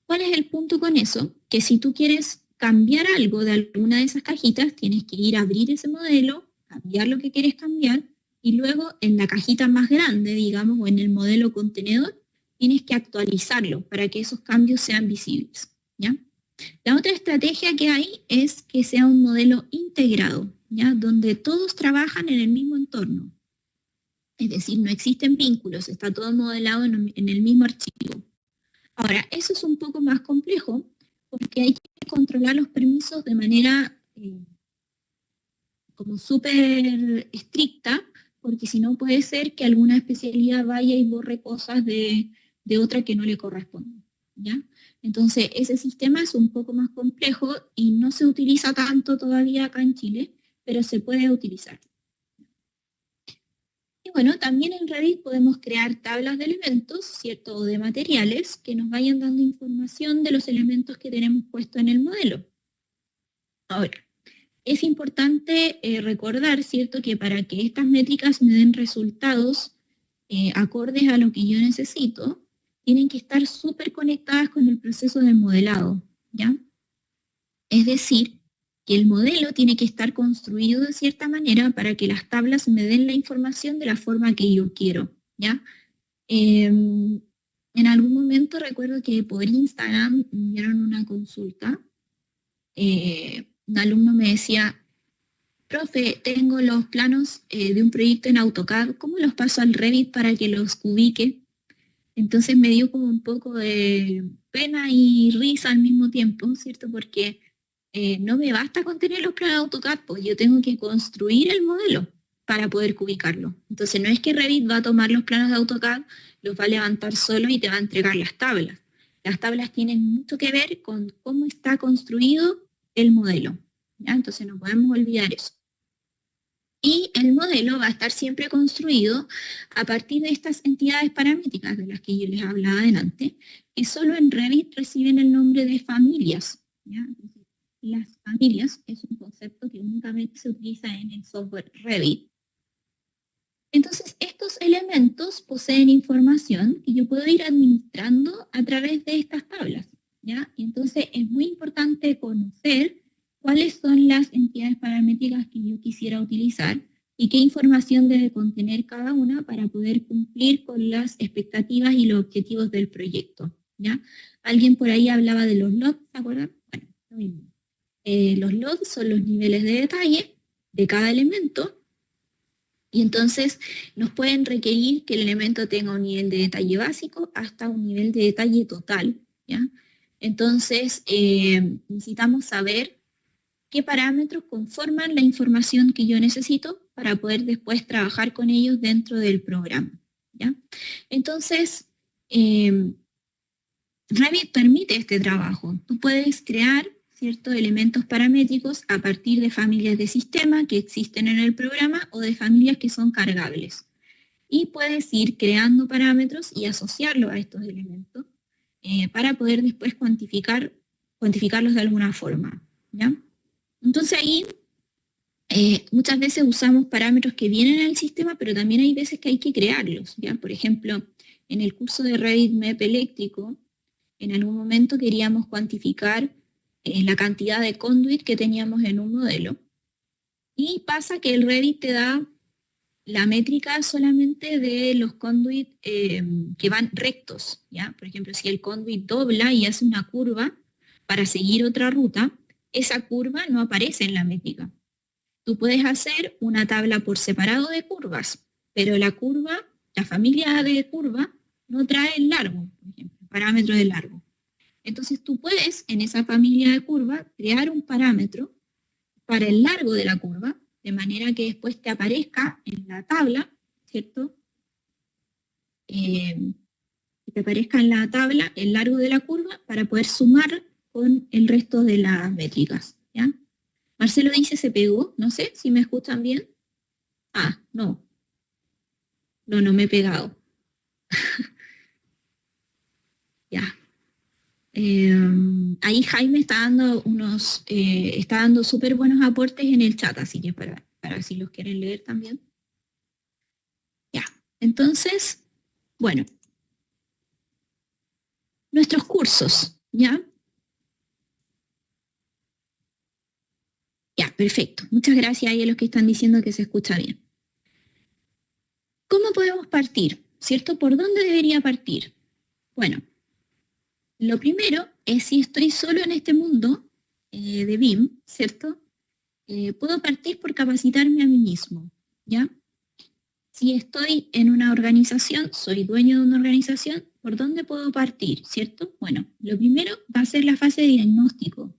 ¿Cuál es el punto con eso? Que si tú quieres cambiar algo de alguna de esas cajitas, tienes que ir a abrir ese modelo, cambiar lo que quieres cambiar, y luego en la cajita más grande, digamos, o en el modelo contenedor, tienes que actualizarlo para que esos cambios sean visibles, ¿ya? La otra estrategia que hay es que sea un modelo integrado, ¿ya? Donde todos trabajan en el mismo entorno. Es decir, no existen vínculos, está todo modelado en el mismo archivo. Ahora, eso es un poco más complejo porque hay que controlar los permisos de manera como súper estricta, porque si no puede ser que alguna especialidad vaya y borre cosas de otra que no le corresponden, ¿ya? Entonces, ese sistema es un poco más complejo y no se utiliza tanto todavía acá en Chile, pero se puede utilizar. Y bueno, también en Revit podemos crear tablas de elementos, ¿cierto? O de materiales que nos vayan dando información de los elementos que tenemos puestos en el modelo. Ahora, es importante recordar, ¿cierto? Que para que estas métricas me den resultados acordes a lo que yo necesito, tienen que estar súper conectadas con el proceso de modelado, ¿ya? Es decir, que el modelo tiene que estar construido de cierta manera para que las tablas me den la información de la forma que yo quiero, ¿ya? En algún momento recuerdo que por Instagram me dieron una consulta, un alumno me decía, profe, tengo los planos de un proyecto en AutoCAD, ¿cómo los paso al Revit para que los ubique? Entonces me dio como un poco de pena y risa al mismo tiempo, ¿cierto? Porque no me basta con tener los planos de AutoCAD, pues yo tengo que construir el modelo para poder ubicarlo. Entonces no es que Revit va a tomar los planos de AutoCAD, los va a levantar solo y te va a entregar las tablas. Las tablas tienen mucho que ver con cómo está construido el modelo, ¿ya? Entonces no podemos olvidar eso. Y el modelo va a estar siempre construido a partir de estas entidades paramétricas de las que yo les hablaba adelante, que solo en Revit reciben el nombre de familias, ¿ya? Las familias es un concepto que únicamente se utiliza en el software Revit. Entonces, estos elementos poseen información que yo puedo ir administrando a través de estas tablas, ¿ya? Y entonces es muy importante conocer cuáles son las entidades paramétricas que yo quisiera utilizar y qué información debe contener cada una para poder cumplir con las expectativas y los objetivos del proyecto, ¿ya? Alguien por ahí hablaba de los LOD, ¿se acuerdan? Bueno, lo mismo. Los LOD son los niveles de detalle de cada elemento y entonces nos pueden requerir que el elemento tenga un nivel de detalle básico hasta un nivel de detalle total, ¿ya? Entonces necesitamos saber qué parámetros conforman la información que yo necesito para poder después trabajar con ellos dentro del programa, ¿ya? Entonces, Revit permite este trabajo. Tú puedes crear ciertos elementos paramétricos a partir de familias de sistema que existen en el programa o de familias que son cargables. Y puedes ir creando parámetros y asociarlos a estos elementos para poder después cuantificar cuantificarlos de alguna forma, ¿ya? Entonces ahí muchas veces usamos parámetros que vienen en el sistema, pero también hay veces que hay que crearlos, ¿ya? Por ejemplo, en el curso de Revit MEP eléctrico, en algún momento queríamos cuantificar la cantidad de conduit que teníamos en un modelo, y pasa que el Revit te da la métrica solamente de los conduit que van rectos, ¿ya? Por ejemplo, si el conduit dobla y hace una curva para seguir otra ruta, esa curva no aparece en la métrica. Tú puedes hacer una tabla por separado de curvas, pero la curva, la familia de curva, no trae el largo, por ejemplo, el parámetro de largo. Entonces tú puedes, en esa familia de curva, crear un parámetro para el largo de la curva, de manera que después te aparezca en la tabla, ¿cierto? Que te aparezca en la tabla el largo de la curva para poder sumar con el resto de las métricas, ¿ya? Marcelo dice se pegó, no sé si me escuchan bien. Ah, no. No me he pegado. Ya. Ahí Jaime está dando súper buenos aportes en el chat, así que para si los quieren leer también. Ya, entonces, bueno. Nuestros cursos, ¿ya? Ya, perfecto. Muchas gracias ahí a los que están diciendo que se escucha bien. ¿Cómo podemos partir? ¿Cierto? ¿Por dónde debería partir? Bueno, lo primero es si estoy solo en este mundo de BIM, ¿cierto? Puedo partir por capacitarme a mí mismo, ¿ya? Si estoy en una organización, soy dueño de una organización, ¿por dónde puedo partir, cierto? Bueno, lo primero va a ser la fase de diagnóstico.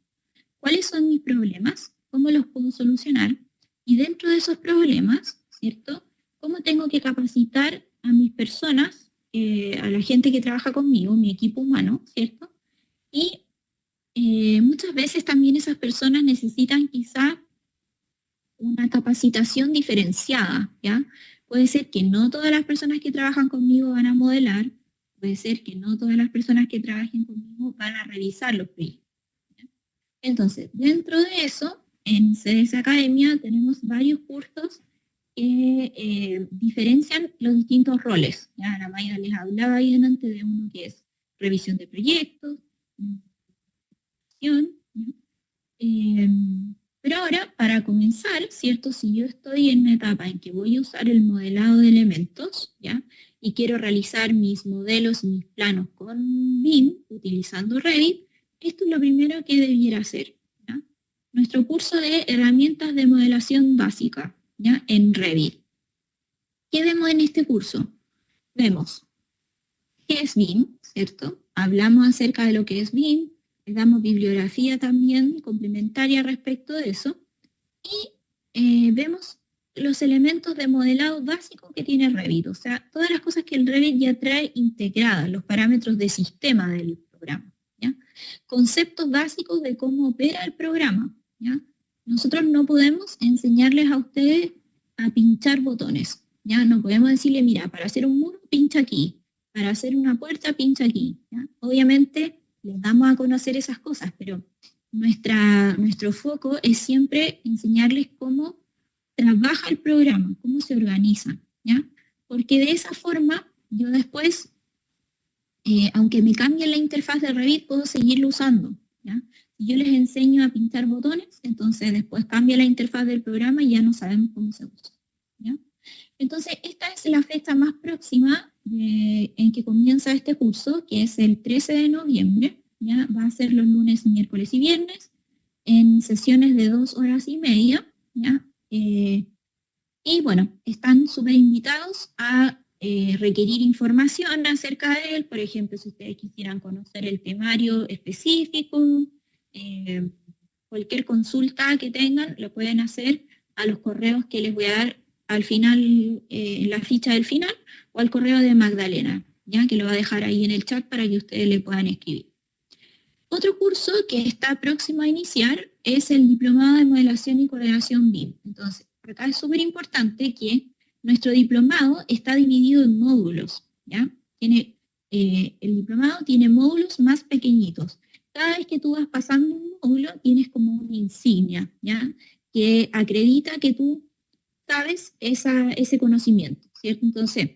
¿Cuáles son mis problemas? ¿Cómo los puedo solucionar? Y dentro de esos problemas, ¿cierto? ¿Cómo tengo que capacitar a mis personas, a la gente que trabaja conmigo, mi equipo humano, ¿cierto? Y muchas veces también esas personas necesitan quizá una capacitación diferenciada, ¿ya? Puede ser que no todas las personas que trabajan conmigo van a modelar, puede ser que no todas las personas que trabajen conmigo van a revisar los proyectos. Entonces, dentro de eso, en CDS Academia tenemos varios cursos que diferencian los distintos roles. Ya la Mayra les hablaba ahí delante de uno que es revisión de proyectos, pero ahora, para comenzar, ¿cierto? Si yo estoy en una etapa en que voy a usar el modelado de elementos, ¿ya? Y quiero realizar mis modelos y mis planos con BIM, utilizando Revit, esto es lo primero que debiera hacer, ¿ya? Nuestro curso de herramientas de modelación básica, ¿ya? En Revit. ¿Qué vemos en este curso? Vemos qué es BIM, ¿cierto? Hablamos acerca de lo que es BIM, le damos bibliografía también complementaria respecto de eso, y vemos los elementos de modelado básico que tiene Revit, o sea, todas las cosas que el Revit ya trae integradas, los parámetros de sistema del programa, ¿ya? Conceptos básicos de cómo opera el programa, ¿ya? Nosotros no podemos enseñarles a ustedes a pinchar botones, ¿ya? No podemos decirle, mira, para hacer un muro, pincha aquí, para hacer una puerta, pincha aquí, ¿ya? Obviamente, les damos a conocer esas cosas, pero nuestro foco es siempre enseñarles cómo trabaja el programa, cómo se organiza, ¿ya? Porque de esa forma, yo después, aunque me cambie la interfaz de Revit, puedo seguirlo usando, ¿ya? Si yo les enseño a pintar botones, entonces después cambia la interfaz del programa y ya no sabemos cómo se usa, ¿ya? Entonces, esta es la fecha más próxima en que comienza este curso, que es el 13 de noviembre, ¿ya? Va a ser los lunes, miércoles y viernes, en sesiones de 2 horas y media, ¿ya? Y bueno, están súper invitados a requerir información acerca de él, por ejemplo, si ustedes quisieran conocer el temario específico, cualquier consulta que tengan, lo pueden hacer a los correos que les voy a dar al final, en la ficha del final, o al correo de Magdalena, ya que lo va a dejar ahí en el chat para que ustedes le puedan escribir. Otro curso que está próximo a iniciar es el Diplomado de Modelación y Coordinación BIM. Entonces, acá es súper importante que nuestro diplomado está dividido en módulos, ¿ya? El diplomado tiene módulos más pequeñitos. cada vez que tú vas pasando un módulo, tienes como una insignia, ¿ya? Que acredita que tú sabes ese conocimiento, ¿cierto? Entonces,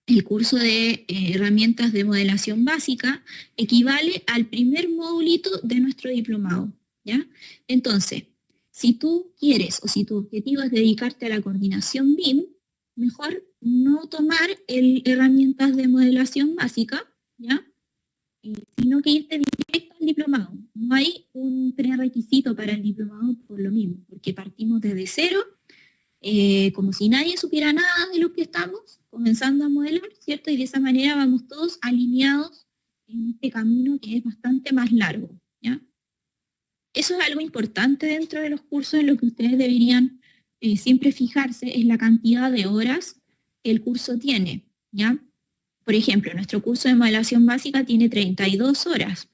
el curso de herramientas de modelación básica equivale al primer modulito de nuestro diplomado, ¿ya? Entonces, si tú quieres o si tu objetivo es dedicarte a la coordinación BIM, mejor no tomar herramientas de modelación básica, ¿ya? Sino que irte directo al diplomado. No hay un prerequisito para el diplomado por lo mismo, porque partimos desde cero, como si nadie supiera nada de lo que estamos comenzando a modelar, ¿cierto? Y de esa manera vamos todos alineados en este camino que es bastante más largo, ¿ya? Eso es algo importante dentro de los cursos en lo que ustedes deberían siempre fijarse, es la cantidad de horas que el curso tiene, ¿ya? Por ejemplo, nuestro curso de modelación básica tiene 32 horas.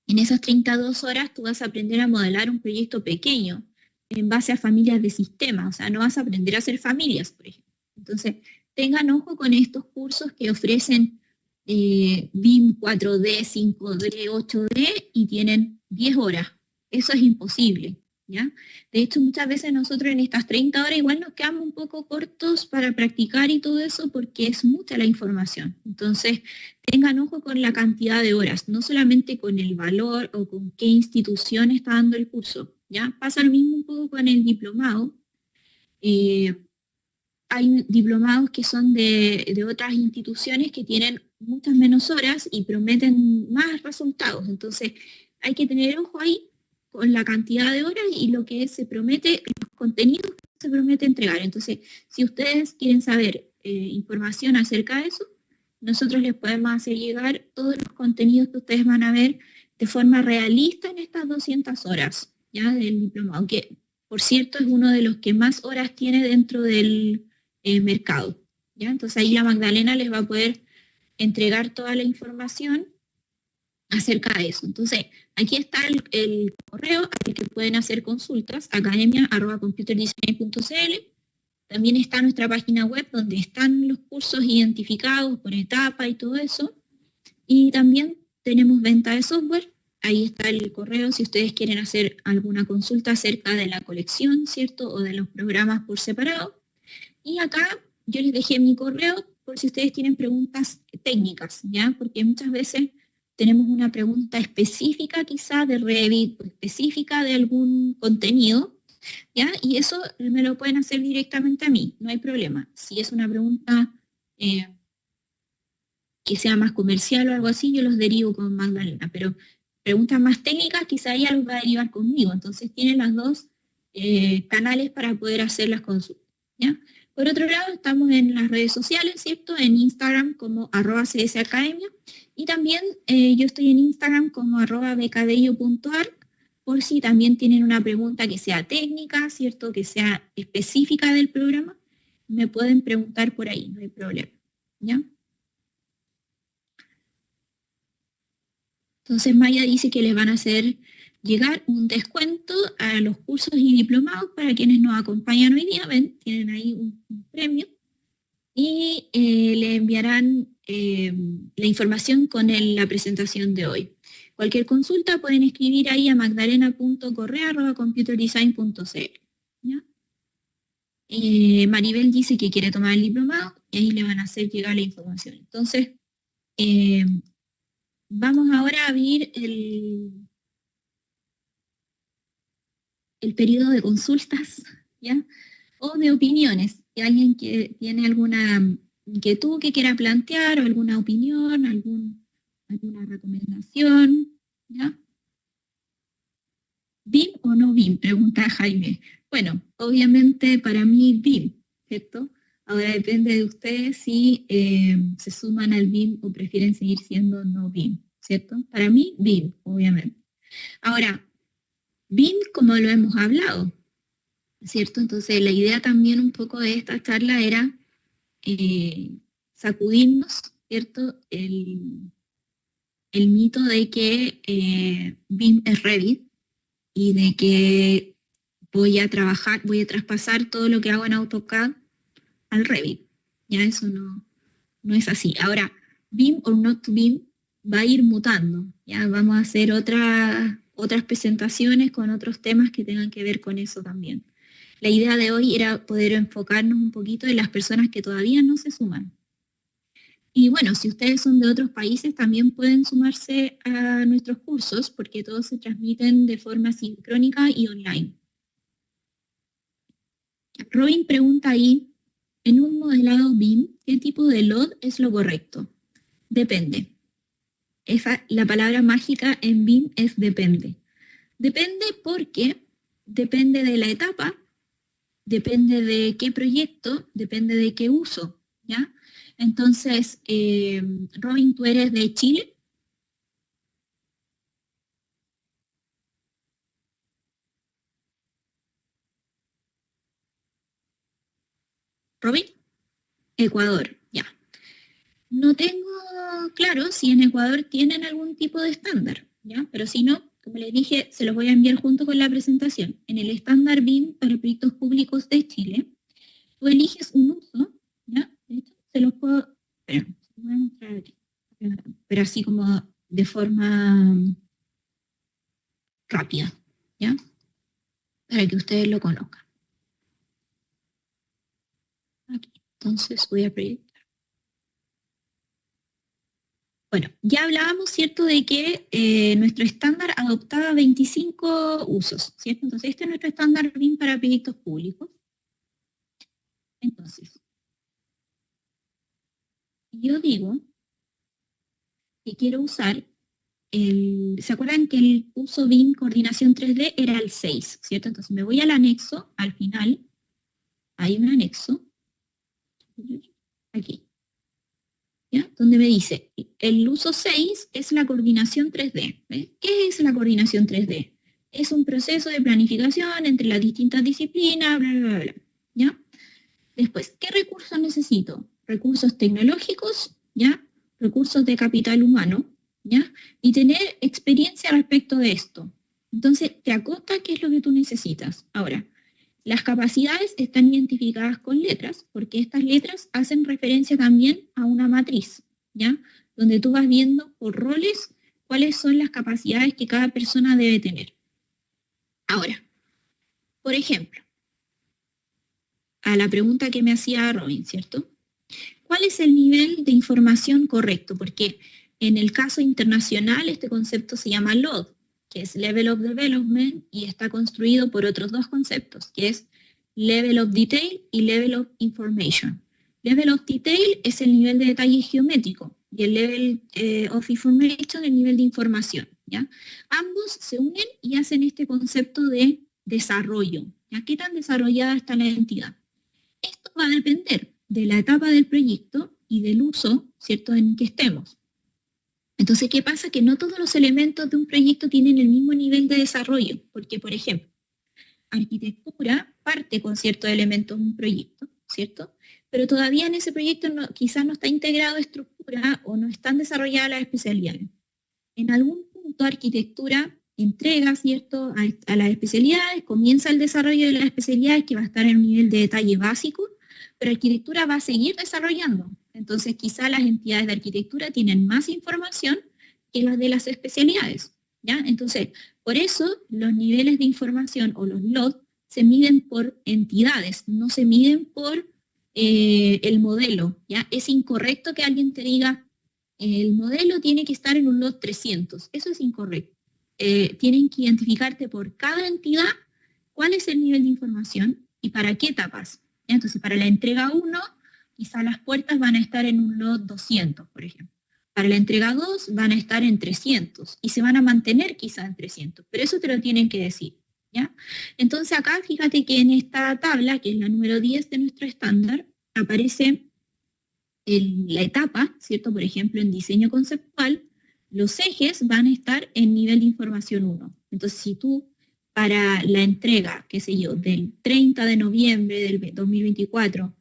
En esas 32 horas tú vas a aprender a modelar un proyecto pequeño en base a familias de sistemas, o sea, no vas a aprender a hacer familias, por ejemplo. Entonces, tengan ojo con estos cursos que ofrecen BIM 4D, 5D, 8D y tienen 10 horas. Eso es imposible, ¿ya? De hecho, muchas veces nosotros en estas 30 horas igual nos quedamos un poco cortos para practicar y todo eso porque es mucha la información. Entonces, tengan ojo con la cantidad de horas, no solamente con el valor o con qué institución está dando el curso, ¿ya? Pasa lo mismo un poco con el diplomado. Hay diplomados que son de otras instituciones que tienen muchas menos horas y prometen más resultados. Entonces, hay que tener ojo ahí con la cantidad de horas y lo que se promete, los contenidos que se promete entregar. Entonces, si ustedes quieren saber información acerca de eso, nosotros les podemos hacer llegar todos los contenidos que ustedes van a ver de forma realista en estas 200 horas, ¿ya? Del diplomado, que por cierto es uno de los que más horas tiene dentro del mercado, ¿ya? Entonces ahí la Magdalena les va a poder entregar toda la información acerca de eso. Entonces, aquí está el correo al que pueden hacer consultas, academia@computerdesign.cl. También está nuestra página web donde están los cursos identificados por etapa y todo eso. Y también tenemos venta de software. Ahí está el correo si ustedes quieren hacer alguna consulta acerca de la colección, ¿cierto? O de los programas por separado. Y acá yo les dejé mi correo por si ustedes tienen preguntas técnicas, ¿ya? Porque muchas veces tenemos una pregunta específica quizá de Revit, específica de algún contenido, ¿ya? Y eso me lo pueden hacer directamente a mí, no hay problema. Si es una pregunta que sea más comercial o algo así, yo los derivo con Magdalena, pero preguntas más técnicas quizá ella los va a derivar conmigo, entonces tienen las dos canales para poder hacer las consultas, ¿ya? Por otro lado, estamos en las redes sociales, ¿cierto? En Instagram como @csacademia y también yo estoy en Instagram como @becabello.arc por si también tienen una pregunta que sea técnica, ¿cierto? Que sea específica del programa, me pueden preguntar por ahí, no hay problema, ¿ya? Entonces Maya dice que les van a hacer llegar un descuento a los cursos y diplomados para quienes nos acompañan hoy día. Ven, tienen ahí un premio. Y le enviarán la información con la presentación de hoy. Cualquier consulta pueden escribir ahí a magdalena.correa@computerdesign.cl. Maribel dice que quiere tomar el diplomado y ahí le van a hacer llegar la información. Entonces, vamos ahora a abrir el periodo de consultas, ¿ya? O de opiniones. Si alguien que tiene alguna inquietud que quiera plantear, o alguna opinión, alguna recomendación, ¿ya? ¿BIM o no BIM? Pregunta Jaime. Bueno, obviamente para mí BIM, ¿cierto? Ahora depende de ustedes si se suman al BIM o prefieren seguir siendo no BIM, ¿cierto? Para mí, BIM, obviamente. Ahora, BIM, como lo hemos hablado, ¿cierto? Entonces, la idea también un poco de esta charla era sacudirnos, ¿cierto? El mito de que BIM es Revit y de que voy a traspasar todo lo que hago en AutoCAD al Revit. Ya eso no es así. Ahora, BIM o not BIM va a ir mutando. Ya vamos a hacer otras presentaciones con otros temas que tengan que ver con eso también. La idea de hoy era poder enfocarnos un poquito en las personas que todavía no se suman. Y bueno, si ustedes son de otros países, también pueden sumarse a nuestros cursos, porque todos se transmiten de forma sincrónica y online. Robin pregunta ahí, en un modelado BIM, ¿qué tipo de load es lo correcto? Depende. La palabra mágica en BIM es depende. Depende porque depende de la etapa, depende de qué proyecto, depende de qué uso, ¿ya? Entonces, Robin, ¿tú eres de Chile? ¿Robin? Ecuador, ya. No tengo claro si en Ecuador tienen algún tipo de estándar, ¿ya? Pero si no, como les dije, se los voy a enviar junto con la presentación. En el estándar BIM para proyectos públicos de Chile, tú eliges un uso, ¿ya? De hecho, se los puedo... Espera, se los voy a mostrar aquí. Pero así como de forma rápida, ¿ya? Para que ustedes lo conozcan. Aquí, entonces voy a proyectar. Bueno, ya hablábamos, ¿cierto?, de que nuestro estándar adoptaba 25 usos, ¿cierto? Entonces, este es nuestro estándar BIM para proyectos públicos. Entonces, yo digo que quiero usar ¿se acuerdan que el uso BIM coordinación 3D era el 6, ¿cierto? Entonces me voy al anexo, al final, hay un anexo, aquí, ¿ya? Donde me dice, el uso 6 es la coordinación 3D. ¿Ves? ¿Qué es la coordinación 3D? Es un proceso de planificación entre las distintas disciplinas, bla, bla, bla, ¿ya? Después, ¿qué recursos necesito? Recursos tecnológicos, ¿ya? Recursos de capital humano, ¿ya? Y tener experiencia respecto de esto. Entonces, te acota qué es lo que tú necesitas. Ahora, las capacidades están identificadas con letras, porque estas letras hacen referencia también a una matriz, ¿ya? Donde tú vas viendo por roles cuáles son las capacidades que cada persona debe tener. Ahora, por ejemplo, a la pregunta que me hacía Robin, ¿cierto? ¿Cuál es el nivel de información correcto? Porque en el caso internacional este concepto se llama LOD, que es Level of Development, y está construido por otros dos conceptos, que es Level of Detail y Level of Information. Level of Detail es el nivel de detalle geométrico, y el Level of Information el nivel de información, ¿ya? Ambos se unen y hacen este concepto de desarrollo, ¿ya? ¿Qué tan desarrollada está la entidad? Esto va a depender de la etapa del proyecto y del uso, ¿cierto?, en que estemos. Entonces, ¿qué pasa? Que no todos los elementos de un proyecto tienen el mismo nivel de desarrollo, porque, por ejemplo, arquitectura parte con ciertos elementos de un proyecto, ¿cierto? Pero todavía en ese proyecto quizás no está integrado estructura o no están desarrolladas las especialidades. En algún punto, arquitectura entrega, ¿cierto?, a las especialidades, comienza el desarrollo de las especialidades que va a estar en un nivel de detalle básico, pero arquitectura va a seguir desarrollando. Entonces, quizá las entidades de arquitectura tienen más información que las de las especialidades, ¿ya? Entonces, por eso los niveles de información o los LOD se miden por entidades, no se miden por el modelo, ¿ya? Es incorrecto que alguien te diga, el modelo tiene que estar en un LOD 300, eso es incorrecto. Tienen que identificarte por cada entidad cuál es el nivel de información y para qué etapas. Entonces, para la entrega 1, quizá las puertas van a estar en un LOD 200, por ejemplo. Para la entrega 2 van a estar en 300 y se van a mantener quizá en 300, pero eso te lo tienen que decir, ¿ya? Entonces acá fíjate que en esta tabla, que es la número 10 de nuestro estándar, aparece la etapa, ¿cierto? Por ejemplo, en diseño conceptual, los ejes van a estar en nivel de información 1. Entonces, si tú para la entrega, qué sé yo, del 30 de noviembre del 2024,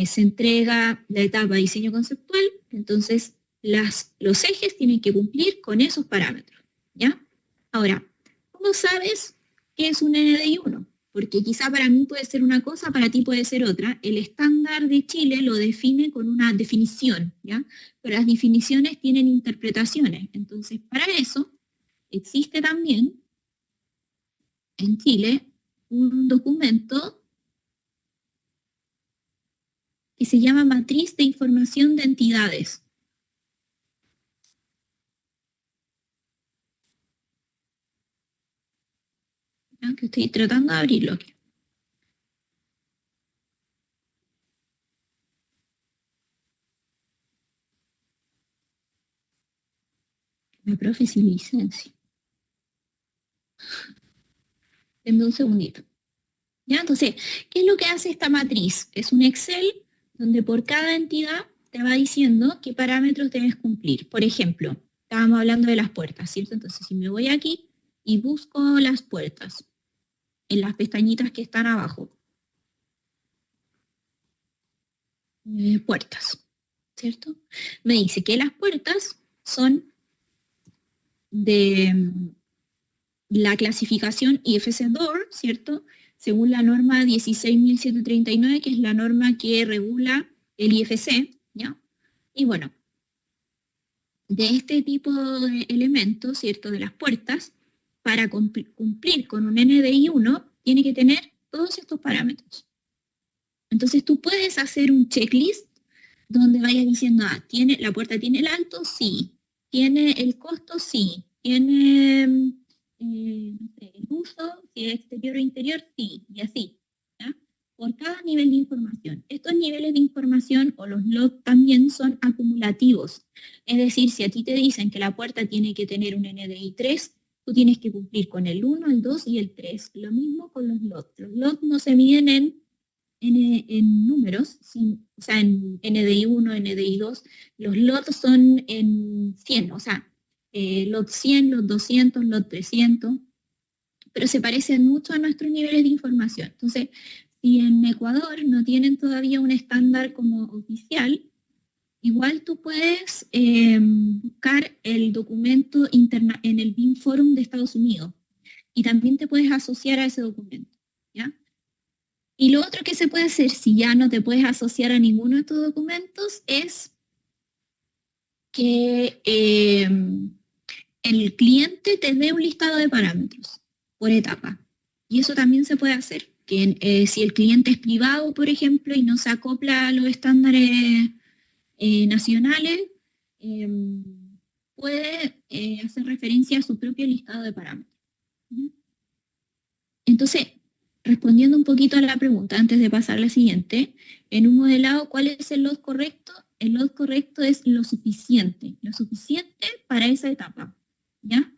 se entrega la etapa de diseño conceptual, entonces los ejes tienen que cumplir con esos parámetros, ¿ya? Ahora, ¿cómo sabes qué es un NDI 1? porque quizá para mí puede ser una cosa, para ti puede ser otra. El estándar de Chile lo define con una definición, ¿ya? Pero las definiciones tienen interpretaciones. Entonces, para eso existe también en Chile un documento que se llama Matriz de Información de Entidades. ¿Ya? Que estoy tratando de abrirlo aquí. Me profe sin licencia. Denme un segundito. ¿Ya? Entonces, ¿qué es lo que hace esta matriz? Es un Excel donde por cada entidad te va diciendo qué parámetros debes cumplir. Por ejemplo, estábamos hablando de las puertas, ¿cierto? Entonces, si me voy aquí y busco las puertas en las pestañitas que están abajo. Puertas, ¿cierto? Me dice que las puertas son de la clasificación IFC Door, ¿cierto? Según la norma 16.739, que es la norma que regula el IFC, ¿ya? Y bueno, de este tipo de elementos, ¿cierto? De las puertas, para cumplir con un NDI 1, tiene que tener todos estos parámetros. Entonces tú puedes hacer un checklist donde vayas diciendo, la puerta tiene el alto, sí. Tiene el costo, sí. Tiene no sé, el uso, si es exterior o interior, sí. Y así, ¿ya? Por cada nivel de información. Estos niveles de información o los logs también son acumulativos. Es decir, si a ti te dicen que la puerta tiene que tener un NDI 3, tú tienes que cumplir con el 1, el 2 y el 3. Lo mismo con los logs. Los logs no se miden en números, o sea, en NDI 1, NDI 2, los lots son en 100, o sea, lot 100, lot 200, lot 300, pero se parecen mucho a nuestros niveles de información. Entonces, si en Ecuador no tienen todavía un estándar como oficial, igual tú puedes buscar el documento en el BIM Forum de Estados Unidos y también te puedes asociar a ese documento, ¿ya? Y lo otro que se puede hacer, si ya no te puedes asociar a ninguno de estos documentos, es que el cliente te dé un listado de parámetros por etapa. Y eso también se puede hacer. Que si el cliente es privado, por ejemplo, y no se acopla a los estándares nacionales, puede hacer referencia a su propio listado de parámetros. Entonces, respondiendo un poquito a la pregunta, antes de pasar a la siguiente, en un modelado, ¿cuál es el load correcto? El load correcto es lo suficiente para esa etapa, ¿ya?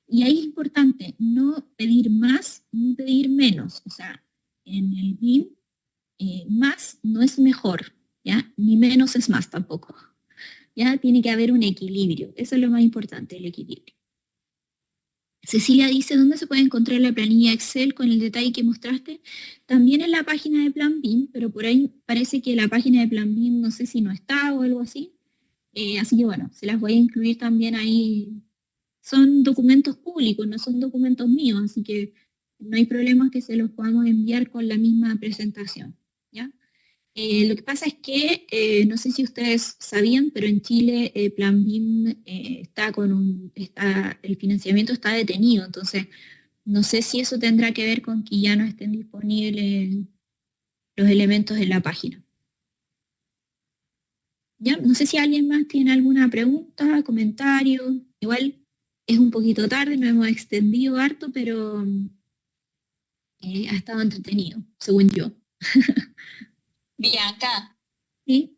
Y ahí es importante no pedir más ni pedir menos, o sea, en el BIM, más no es mejor, ¿ya? Ni menos es más tampoco, ¿ya? Tiene que haber un equilibrio, eso es lo más importante, el equilibrio. Cecilia dice, ¿dónde se puede encontrar la planilla Excel con el detalle que mostraste? También en la página de Plan BIM, pero por ahí parece que la página de Plan BIM no sé si no está o algo así. Así que bueno, se las voy a incluir también ahí. Son documentos públicos, no son documentos míos, así que no hay problema que se los podamos enviar con la misma presentación, ¿ya? Lo que pasa es que, no sé si ustedes sabían, pero en Chile Plan BIM el financiamiento está detenido, entonces no sé si eso tendrá que ver con que ya no estén disponibles los elementos en la página. ¿Ya? No sé si alguien más tiene alguna pregunta, comentario. Igual es un poquito tarde, nos hemos extendido harto, pero ha estado entretenido, según yo. Bianca, ¿Sí?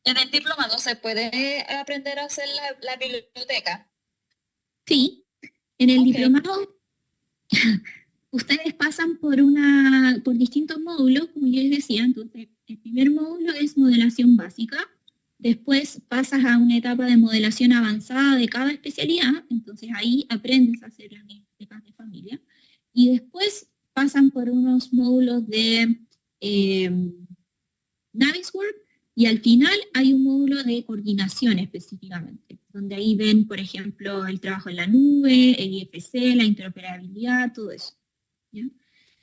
en el diplomado se puede aprender a hacer la biblioteca. Sí, en el Ok. diplomado ustedes pasan por distintos módulos, como yo les decía. Entonces, el primer módulo es modelación básica, después pasas a una etapa de modelación avanzada de cada especialidad, entonces ahí aprendes a hacer las bibliotecas de familia, y después pasan por unos módulos de Navisworks, y al final hay un módulo de coordinación específicamente, donde ahí ven, por ejemplo, el trabajo en la nube, el IFC, la interoperabilidad, todo eso, ¿ya?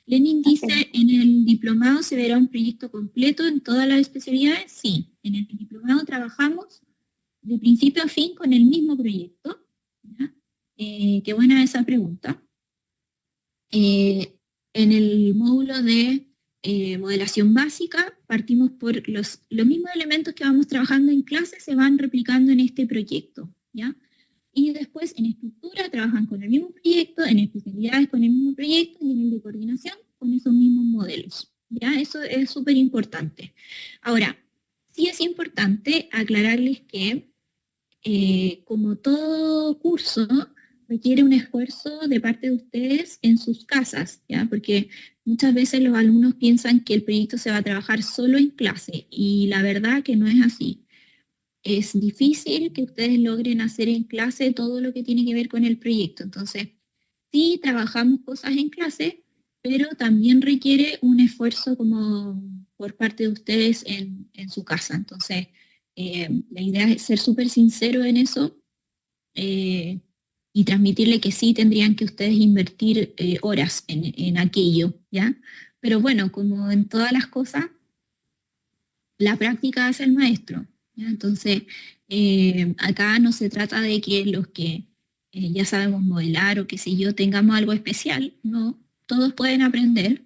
Lenin dice, ¿en el diplomado se verá un proyecto completo en todas las especialidades? Sí, en el diplomado trabajamos de principio a fin con el mismo proyecto. ¿Ya? Qué buena esa pregunta. En el módulo de modelación básica partimos por los mismos elementos que vamos trabajando en clase se van replicando en este proyecto. ¿Ya? Y después en estructura trabajan con el mismo proyecto, en especialidades con el mismo proyecto y en el de coordinación con esos mismos modelos. ¿Ya? Eso es súper importante. Ahora, sí es importante aclararles que como todo curso requiere un esfuerzo de parte de ustedes en sus casas, ¿ya? Porque muchas veces los alumnos piensan que el proyecto se va a trabajar solo en clase y la verdad que no es así. Es difícil que ustedes logren hacer en clase todo lo que tiene que ver con el proyecto. Entonces, sí trabajamos cosas en clase, pero también requiere un esfuerzo como por parte de ustedes en su casa. Entonces, la idea es ser súper sincero en eso y transmitirle que sí tendrían que ustedes invertir horas en aquello, ¿ya? Pero bueno, como en todas las cosas, la práctica hace el maestro. ¿Ya? Entonces, acá no se trata de que los que ya sabemos modelar o qué sé yo, tengamos algo especial, no, todos pueden aprender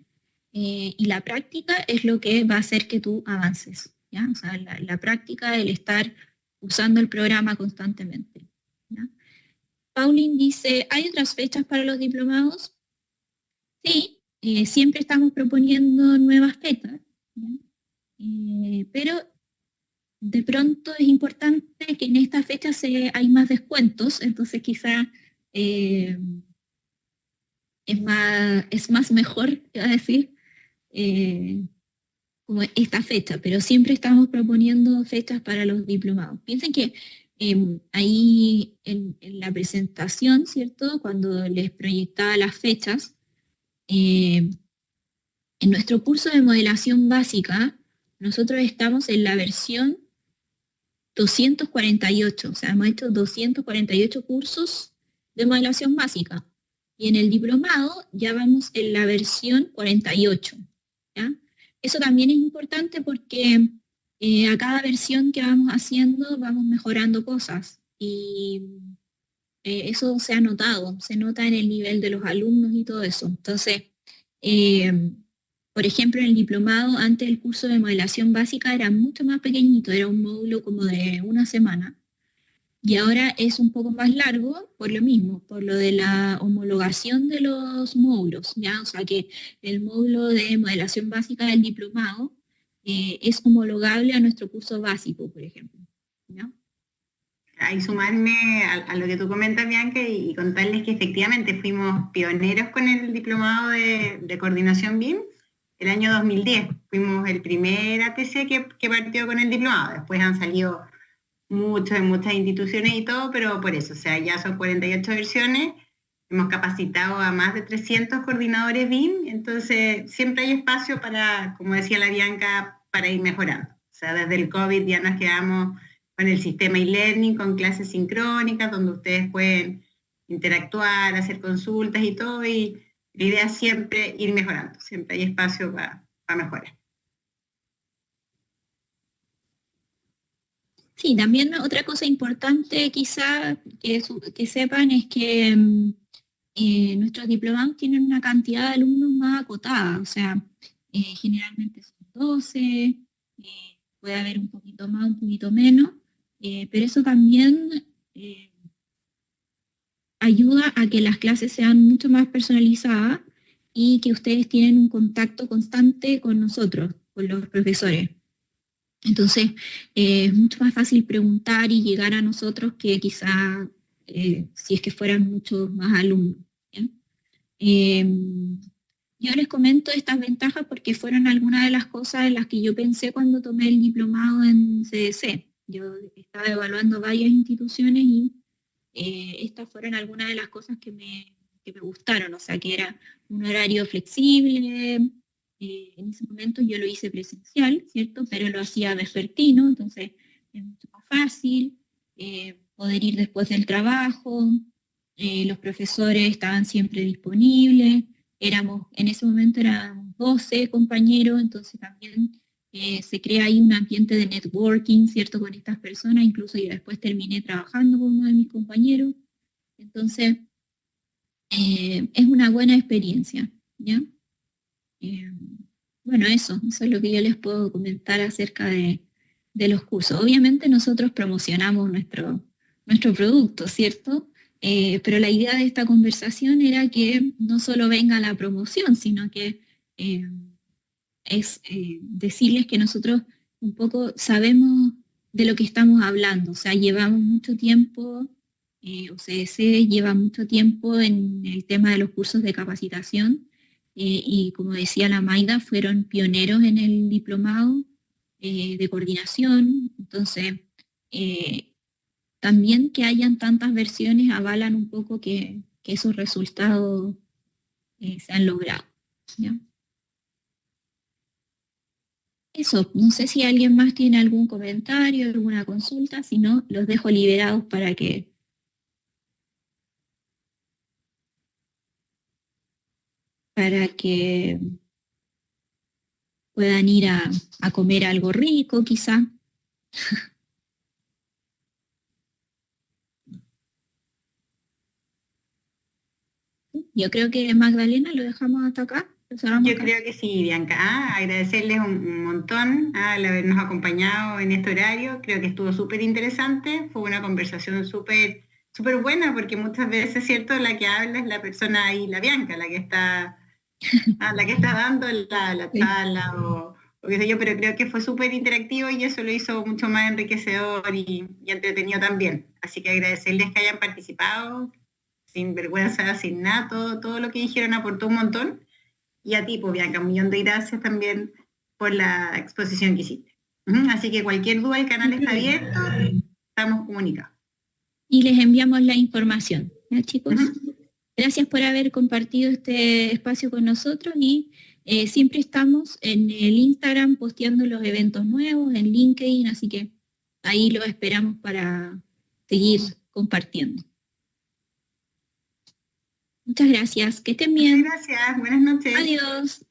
y la práctica es lo que va a hacer que tú avances. ¿Ya? O sea, la práctica, el estar usando el programa constantemente. ¿Ya? Pauline dice, ¿hay otras fechas para los diplomados? Sí, siempre estamos proponiendo nuevas fechas, ¿ya? Pero de pronto es importante que en estas fechas hay más descuentos, entonces quizá es más mejor, iba a decir, como esta fecha, pero siempre estamos proponiendo fechas para los diplomados. Piensen que ahí en la presentación, ¿cierto? Cuando les proyectaba las fechas, en nuestro curso de modelación básica, nosotros estamos en la versión 248, o sea, hemos hecho 248 cursos de modelación básica. Y en el diplomado ya vamos en la versión 48. ¿Ya? Eso también es importante porque a cada versión que vamos haciendo vamos mejorando cosas. Y eso se ha notado, se nota en el nivel de los alumnos y todo eso. Entonces, por ejemplo, en el diplomado, antes del curso de modelación básica era mucho más pequeñito, era un módulo como de una semana. Y ahora es un poco más largo por lo mismo, por lo de la homologación de los módulos. ¿Ya? O sea que el módulo de modelación básica del diplomado es homologable a nuestro curso básico, por ejemplo. ¿Ya? Y sumarme a lo que tú comentas, Bianca, y contarles que efectivamente fuimos pioneros con el diplomado de coordinación BIM el año 2010. Fuimos el primer ATC que partió con el diplomado. Después han salido muchas instituciones y todo, pero por eso, o sea, ya son 48 versiones. Hemos capacitado a más de 300 coordinadores BIM, entonces siempre hay espacio para, como decía la Bianca, para ir mejorando. O sea, desde el COVID ya nos quedamos con el sistema e-learning, con clases sincrónicas, donde ustedes pueden interactuar, hacer consultas y todo, y la idea es siempre ir mejorando, siempre hay espacio para mejorar. Sí, también otra cosa importante quizá que sepan es que nuestros diplomados tienen una cantidad de alumnos más acotada, o sea, generalmente son 12, puede haber un poquito más, un poquito menos, pero eso también ayuda a que las clases sean mucho más personalizadas y que ustedes tienen un contacto constante con nosotros, con los profesores. Entonces, es mucho más fácil preguntar y llegar a nosotros que quizá si es que fueran muchos más alumnos. Yo les comento estas ventajas porque fueron algunas de las cosas en las que yo pensé cuando tomé el diplomado en CDC. Yo estaba evaluando varias instituciones y estas fueron algunas de las cosas que me gustaron, o sea, que era un horario flexible. En ese momento yo lo hice presencial, ¿cierto? Pero lo hacía vespertino, entonces es mucho más fácil poder ir después del trabajo. Los profesores estaban siempre disponibles, en ese momento éramos 12 compañeros, entonces también se crea ahí un ambiente de networking, ¿cierto?, con estas personas. Incluso yo después terminé trabajando con uno de mis compañeros. Entonces, es una buena experiencia, ¿ya? Bueno, eso es lo que yo les puedo comentar acerca de los cursos. Obviamente nosotros promocionamos nuestro producto, ¿cierto? Pero la idea de esta conversación era que no solo venga la promoción, sino que es decirles que nosotros un poco sabemos de lo que estamos hablando. O sea, llevamos mucho tiempo, OCDC lleva mucho tiempo en el tema de los cursos de capacitación, y como decía la Maida, fueron pioneros en el diplomado de coordinación. Entonces, también que hayan tantas versiones avalan un poco que esos resultados se han logrado, ¿ya? Eso, no sé si alguien más tiene algún comentario, alguna consulta, si no, los dejo liberados para que puedan ir a comer algo rico, quizá. Yo creo que Magdalena lo dejamos hasta acá. Yo creo que sí, Bianca. Agradecerles un montón al habernos acompañado en este horario. Creo que estuvo súper interesante. Fue una conversación súper súper buena, porque muchas veces, ¿cierto?, la que habla es la persona ahí, la Bianca, la que está dando la charla o qué sé yo, pero creo que fue súper interactivo y eso lo hizo mucho más enriquecedor y entretenido también. Así que agradecerles que hayan participado, sin vergüenza, sin nada, todo lo que dijeron aportó un montón. Y a ti, pues, Bianca, un millón de gracias también por la exposición que hiciste. Así que cualquier duda, el canal está abierto, estamos comunicados. Y les enviamos la información, ¿ya, chicos? Gracias por haber compartido este espacio con nosotros y siempre estamos en el Instagram posteando los eventos nuevos, en LinkedIn, así que ahí los esperamos para seguir compartiendo. Muchas gracias, que estén bien. Muchas gracias, buenas noches. Adiós.